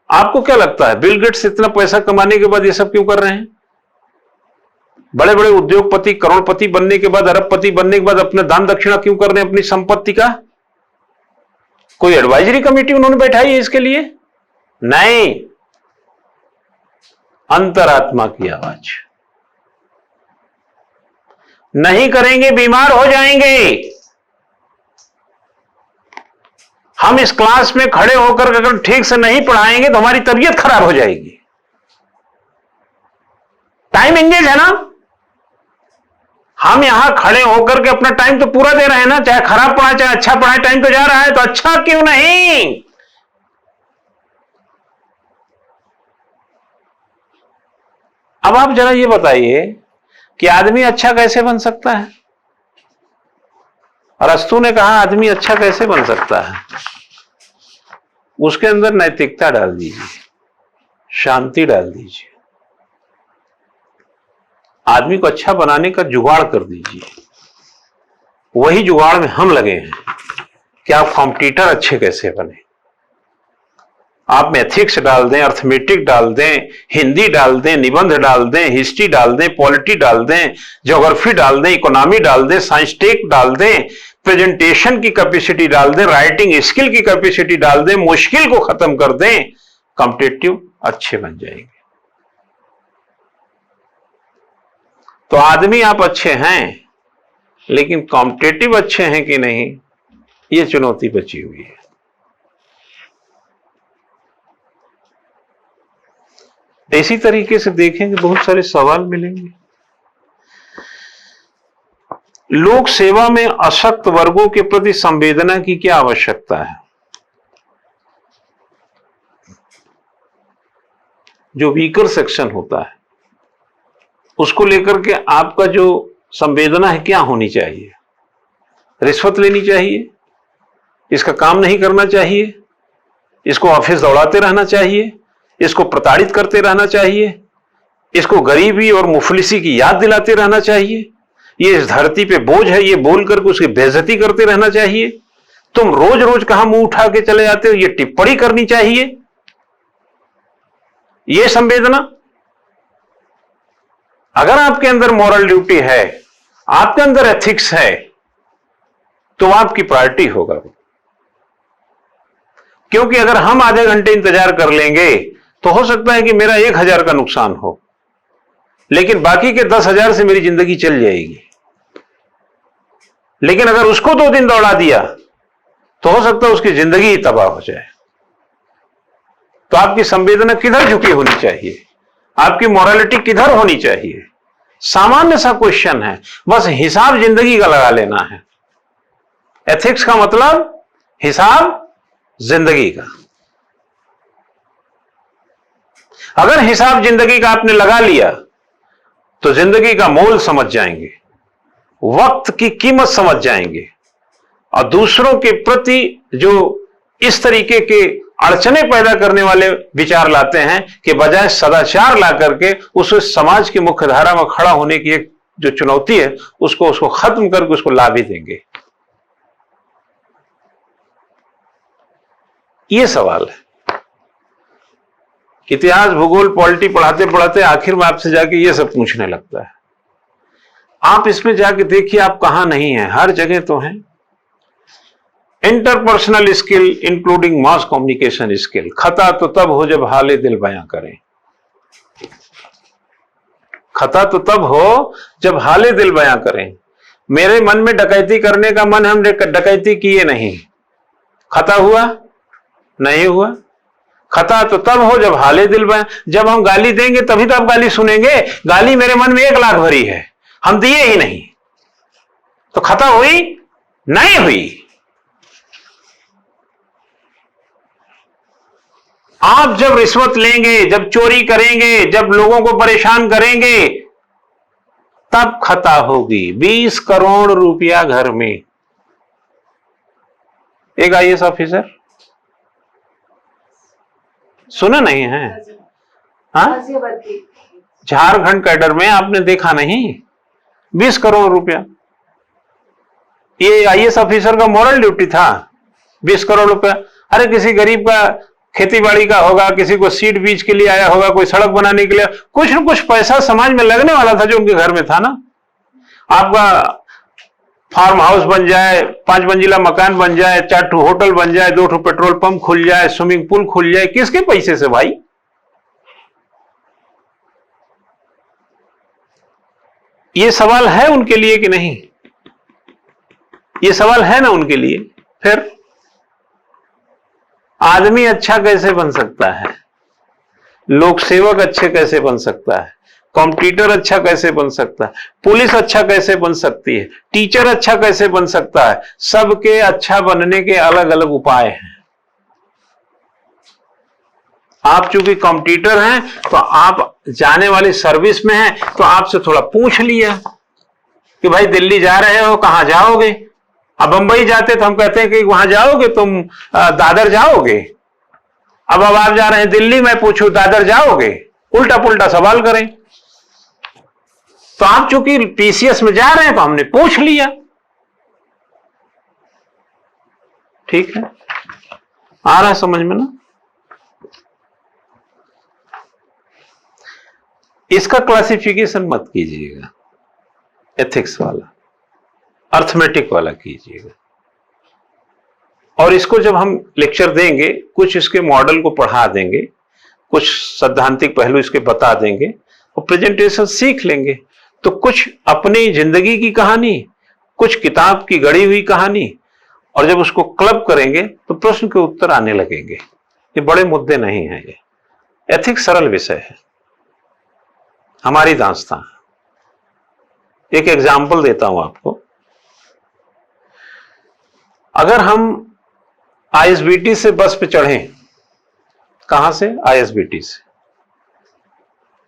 आपको क्या लगता है बिल गेट्स इतना पैसा कमाने के बाद ये सब क्यों कर रहे हैं? बड़े बड़े उद्योगपति, करोड़पति बनने के बाद, अरबपति बनने के बाद अपने दान दक्षिणा क्यों कर रहे हैं अपनी संपत्ति का? कोई एडवाइजरी कमेटी उन्होंने बैठाई है इसके लिए? नहीं, अंतरात्मा की आवाज। नहीं करेंगे बीमार हो जाएंगे। हम इस क्लास में खड़े होकर अगर ठीक से नहीं पढ़ाएंगे तो हमारी तबीयत खराब हो जाएगी। टाइम एंगेज है ना, हम यहां खड़े होकर के अपना टाइम तो पूरा दे रहे हैं ना, चाहे खराब पढ़ाए चाहे अच्छा पढ़ाए, टाइम तो जा रहा है, तो अच्छा क्यों नहीं? अब आप जरा ये बताइए कि आदमी अच्छा कैसे बन सकता है? अरस्तु ने कहा आदमी अच्छा कैसे बन सकता है? उसके अंदर नैतिकता डाल दीजिए, शांति डाल दीजिए, आदमी को अच्छा बनाने का जुगाड़ कर दीजिए। वही जुगाड़ में हम लगे हैं कि आप कॉम्पिटिटर अच्छे कैसे बने। आप में एथिक्स डाल दें, अर्थमेटिक डाल दें, हिंदी डाल दें, निबंध डाल दें, हिस्ट्री डाल दें, पॉलिटी डाल दें, ज्योग्राफी डाल दें, इकोनॉमी डाल दें, साइंस टेक डाल दें, प्रेजेंटेशन की कैपेसिटी डाल दें, राइटिंग स्किल की कैपेसिटी डाल दें, मुश्किल को खत्म कर दें, कॉम्पिटिटिव अच्छे बन जाएंगे। तो आदमी आप अच्छे हैं, लेकिन कॉम्पिटिटिव अच्छे हैं कि नहीं, ये चुनौती बची हुई है। इसी तरीके से देखेंगे बहुत सारे सवाल मिलेंगे। लोक सेवा में अशक्त वर्गों के प्रति संवेदना की क्या आवश्यकता है? जो वीकर सेक्शन होता है उसको लेकर के आपका जो संवेदना है क्या होनी चाहिए? रिश्वत लेनी चाहिए? इसका काम नहीं करना चाहिए? इसको ऑफिस दौड़ाते रहना चाहिए? इसको प्रताड़ित करते रहना चाहिए? इसको गरीबी और मुफलिसी की याद दिलाते रहना चाहिए? ये इस धरती पे बोझ है, ये बोल करके उसकी बेइज्जती करते रहना चाहिए? तुम रोज रोज कहां मुंह उठा के चले जाते हो, ये टिप्पणी करनी चाहिए? ये संवेदना? अगर आपके अंदर मॉरल ड्यूटी है, आपके अंदर एथिक्स है, तो आपकी प्रायोरिटी होगा। क्योंकि अगर हम आधे घंटे इंतजार कर लेंगे तो हो सकता है कि मेरा 1000 का नुकसान हो, लेकिन बाकी के 10,000 से मेरी जिंदगी चल जाएगी। लेकिन अगर उसको 2 दिन दौड़ा दिया तो हो सकता है उसकी जिंदगी ही तबाह हो जाए। तो आपकी संवेदना किधर झुकी होनी चाहिए? आपकी मोरालिटी किधर होनी चाहिए? सामान्य सा क्वेश्चन है, बस हिसाब जिंदगी का लगा लेना है। एथिक्स का मतलब हिसाब जिंदगी का। अगर हिसाब जिंदगी का आपने लगा लिया तो जिंदगी का मोल समझ जाएंगे, वक्त की कीमत समझ जाएंगे, और दूसरों के प्रति जो इस तरीके के अड़चने पैदा करने वाले विचार लाते हैं कि बजाय सदाचार ला करके उस समाज की मुख्य धारा में खड़ा होने की एक जो चुनौती है उसको खत्म करके उसको ला भी देंगे। ये सवाल है। इतिहास, भूगोल, पॉलिटी पढ़ाते पढ़ाते आखिर में आपसे जाके ये सब पूछने लगता है। आप इसमें जाके देखिए आप कहां नहीं हैं, हर जगह तो हैं। Interpersonal skill including mass communication skill. खता तो तब हो जब हाले दिल बयां करें। खता तो तब हो जब हाले दिल बयां करें। मेरे मन में डकैती करने का मन, हम डकैती किए नहीं। खता हुआ? नहीं हुआ। खता तो तब हो जब हाले दिल बयां। जब हम गाली देंगे तभी तो आप गाली सुनेंगे। गाली मेरे मन में 1,00,000 भरी है, हम दिए ही नहीं, तो खता हुई? नहीं हुई। आप जब रिश्वत लेंगे, जब चोरी करेंगे, जब लोगों को परेशान करेंगे, तब खता होगी। 20 करोड़ रुपया घर में। एक आईएएस ऑफिसर, सुना नहीं है? हाँ, झारखंड कैडर में आपने देखा नहीं? 20 करोड़ रुपया। ये आईएएस ऑफिसर का मॉरल ड्यूटी था। 20 करोड़ रुपया। अरे किसी गरीब का खेती बाड़ी का होगा, किसी को सीड बीज के लिए आया होगा, कोई सड़क बनाने के लिए, कुछ न कुछ पैसा समाज में लगने वाला था जो उनके घर में था ना। आपका फार्म हाउस बन जाए, 5 मंजिला मकान बन जाए, 4 ठो होटल बन जाए, 2 ठो पेट्रोल पंप खुल जाए, स्विमिंग पूल खुल जाए, किसके पैसे से भाई? ये सवाल है उनके लिए कि नहीं? ये सवाल है ना उनके लिए। फिर आदमी अच्छा कैसे बन सकता है? लोक सेवक अच्छे कैसे बन सकता है? कॉम्पिटिटर अच्छा कैसे बन सकता है? पुलिस अच्छा कैसे बन सकती है? टीचर अच्छा कैसे बन सकता है? सबके अच्छा बनने के अलग अलग उपाय हैं। आप चूंकि कॉम्पिटिटर हैं तो आप जाने वाली सर्विस में हैं, तो आपसे थोड़ा पूछ लिया कि भाई दिल्ली जा रहे हो, कहां जाओगे? अब बंबई जाते तो हम कहते हैं कि वहां जाओगे तुम, दादर जाओगे। अब आप जा रहे हैं दिल्ली, मैं पूछूं दादर जाओगे? उल्टा पुल्टा सवाल करें। तो आप चूंकि पीसीएस में जा रहे हैं तो हमने पूछ लिया। ठीक है, आ रहा है समझ में ना? इसका क्लासिफिकेशन मत कीजिएगा, एथिक्स वाला, अर्थमेटिक वाला कीजिएगा। और इसको जब हम लेक्चर देंगे, कुछ इसके मॉडल को पढ़ा देंगे, कुछ सैद्धांतिक पहलू इसके बता देंगे, और प्रेजेंटेशन सीख लेंगे, तो कुछ अपनी जिंदगी की कहानी, कुछ किताब की गढ़ी हुई कहानी, और जब उसको क्लब करेंगे तो प्रश्न के उत्तर आने लगेंगे। ये बड़े मुद्दे नहीं हैं। ये एथिक्स सरल विषय है, हमारी दास्तां। एक एग्जाम्पल देता हूं आपको। अगर हम आईएसबीटी से बस पे चढ़ें, कहां से? आईएसबीटी से,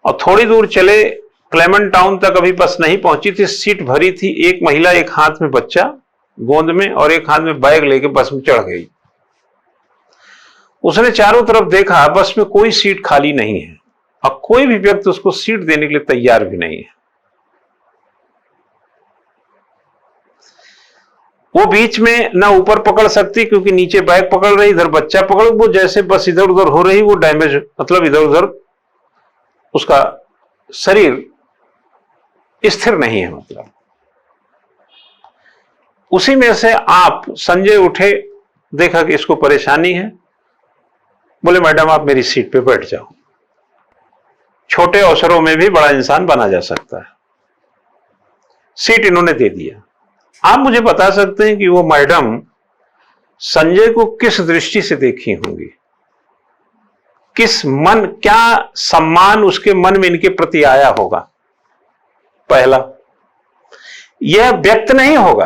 और थोड़ी दूर चले, क्लेमेंट टाउन तक अभी बस नहीं पहुंची थी, सीट भरी थी, एक महिला एक हाथ में बच्चा गोद में और एक हाथ में बैग लेके बस में चढ़ गई। उसने चारों तरफ देखा, बस में कोई सीट खाली नहीं है और कोई भी व्यक्ति उसको सीट देने के लिए तैयार भी नहीं है। वो बीच में ना ऊपर पकड़ सकती क्योंकि नीचे बैग पकड़ रही, इधर बच्चा पकड़, वो जैसे बस इधर उधर हो रही, वो डैमेज, मतलब इधर उधर उसका शरीर स्थिर नहीं है। मतलब उसी में से आप संजय उठे, देखा कि इसको परेशानी है, बोले मैडम आप मेरी सीट पे बैठ जाओ। छोटे अवसरों में भी बड़ा इंसान बना जा सकता है। सीट इन्होंने दे दिया। आप मुझे बता सकते हैं कि वो मैडम संजय को किस दृष्टि से देखी होंगी? किस मन, क्या सम्मान उसके मन में इनके प्रति आया होगा? पहला, यह व्यक्त नहीं होगा,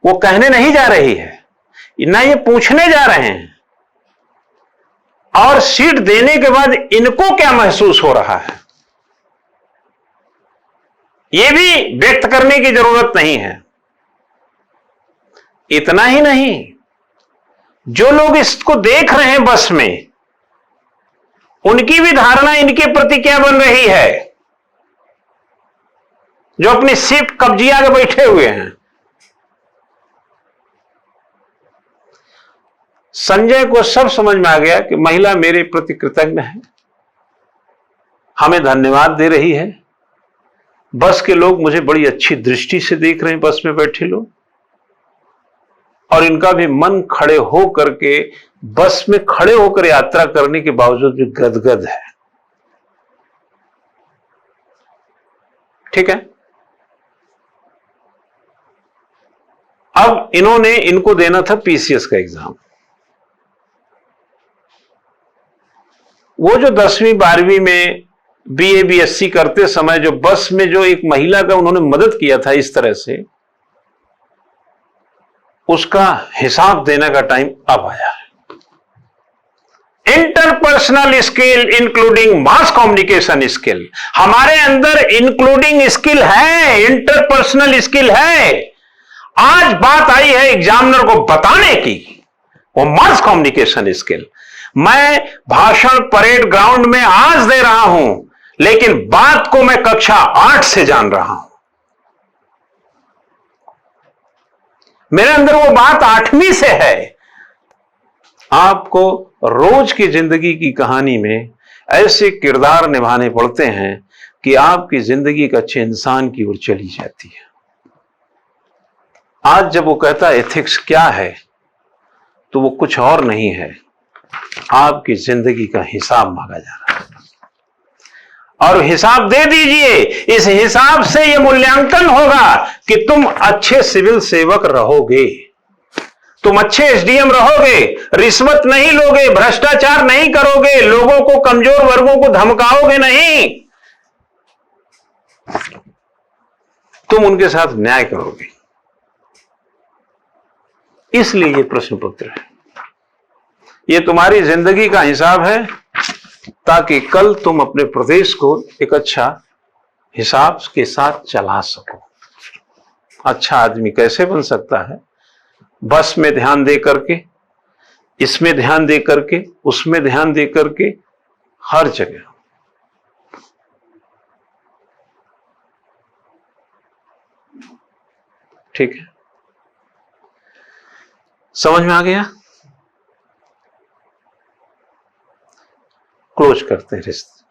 वो कहने नहीं जा रही है ना, ये पूछने जा रहे हैं। और सीट देने के बाद इनको क्या महसूस हो रहा है, यह भी व्यक्त करने की जरूरत नहीं है। इतना ही नहीं, जो लोग इसको देख रहे हैं बस में, उनकी भी धारणा इनके प्रति क्या बन रही है, जो अपनी सीट कब्जिया के बैठे हुए हैं। संजय को सब समझ में आ गया कि महिला मेरे प्रति कृतज्ञ है, हमें धन्यवाद दे रही है, बस के लोग मुझे बड़ी अच्छी दृष्टि से देख रहे हैं, बस में बैठे लोग, और इनका भी मन खड़े हो करके बस में खड़े होकर यात्रा करने के बावजूद भी गदगद है। ठीक है। अब इनको देना था पीसीएस का एग्जाम। वो जो 10वीं 12वीं में बीए बीएससी करते समय जो बस में जो एक महिला का उन्होंने मदद किया था इस तरह से, उसका हिसाब देने का टाइम अब आया है। Interpersonal skill including mass communication skill, हमारे अंदर इंक्लूडिंग स्किल है, इंटरपर्सनल स्किल है। आज बात आई है एग्जामिनर को बताने की, वो मास कम्युनिकेशन स्किल। मैं भाषण परेड ग्राउंड में आज दे रहा हूं, लेकिन बात को मैं कक्षा 8 से जान रहा हूं। मेरे अंदर वो बात 8वीं से है। आपको रोज की जिंदगी की कहानी में ऐसे किरदार निभाने पड़ते हैं कि आपकी जिंदगी एक अच्छे इंसान की ओर चली जाती है। आज जब वो कहता है एथिक्स क्या है, तो वो कुछ और नहीं है, आपकी जिंदगी का हिसाब मांगा जा रहा है। और हिसाब दे दीजिए, इस हिसाब से यह मूल्यांकन होगा कि तुम अच्छे सिविल सेवक रहोगे, तुम अच्छे एसडीएम रहोगे, रिश्वत नहीं लोगे, भ्रष्टाचार नहीं करोगे, लोगों को, कमजोर वर्गों को धमकाओगे नहीं, तुम उनके साथ न्याय करोगे। इसलिए ये प्रश्न पत्र है, ये तुम्हारी जिंदगी का हिसाब है, ताकि कल तुम अपने प्रदेश को एक अच्छा हिसाब के साथ चला सको। अच्छा आदमी कैसे बन सकता है? बस में ध्यान दे करके, इसमें ध्यान दे करके, उसमें ध्यान दे करके, हर जगह। ठीक है, समझ में आ गया? क्लोज करते हैं रिश्ते।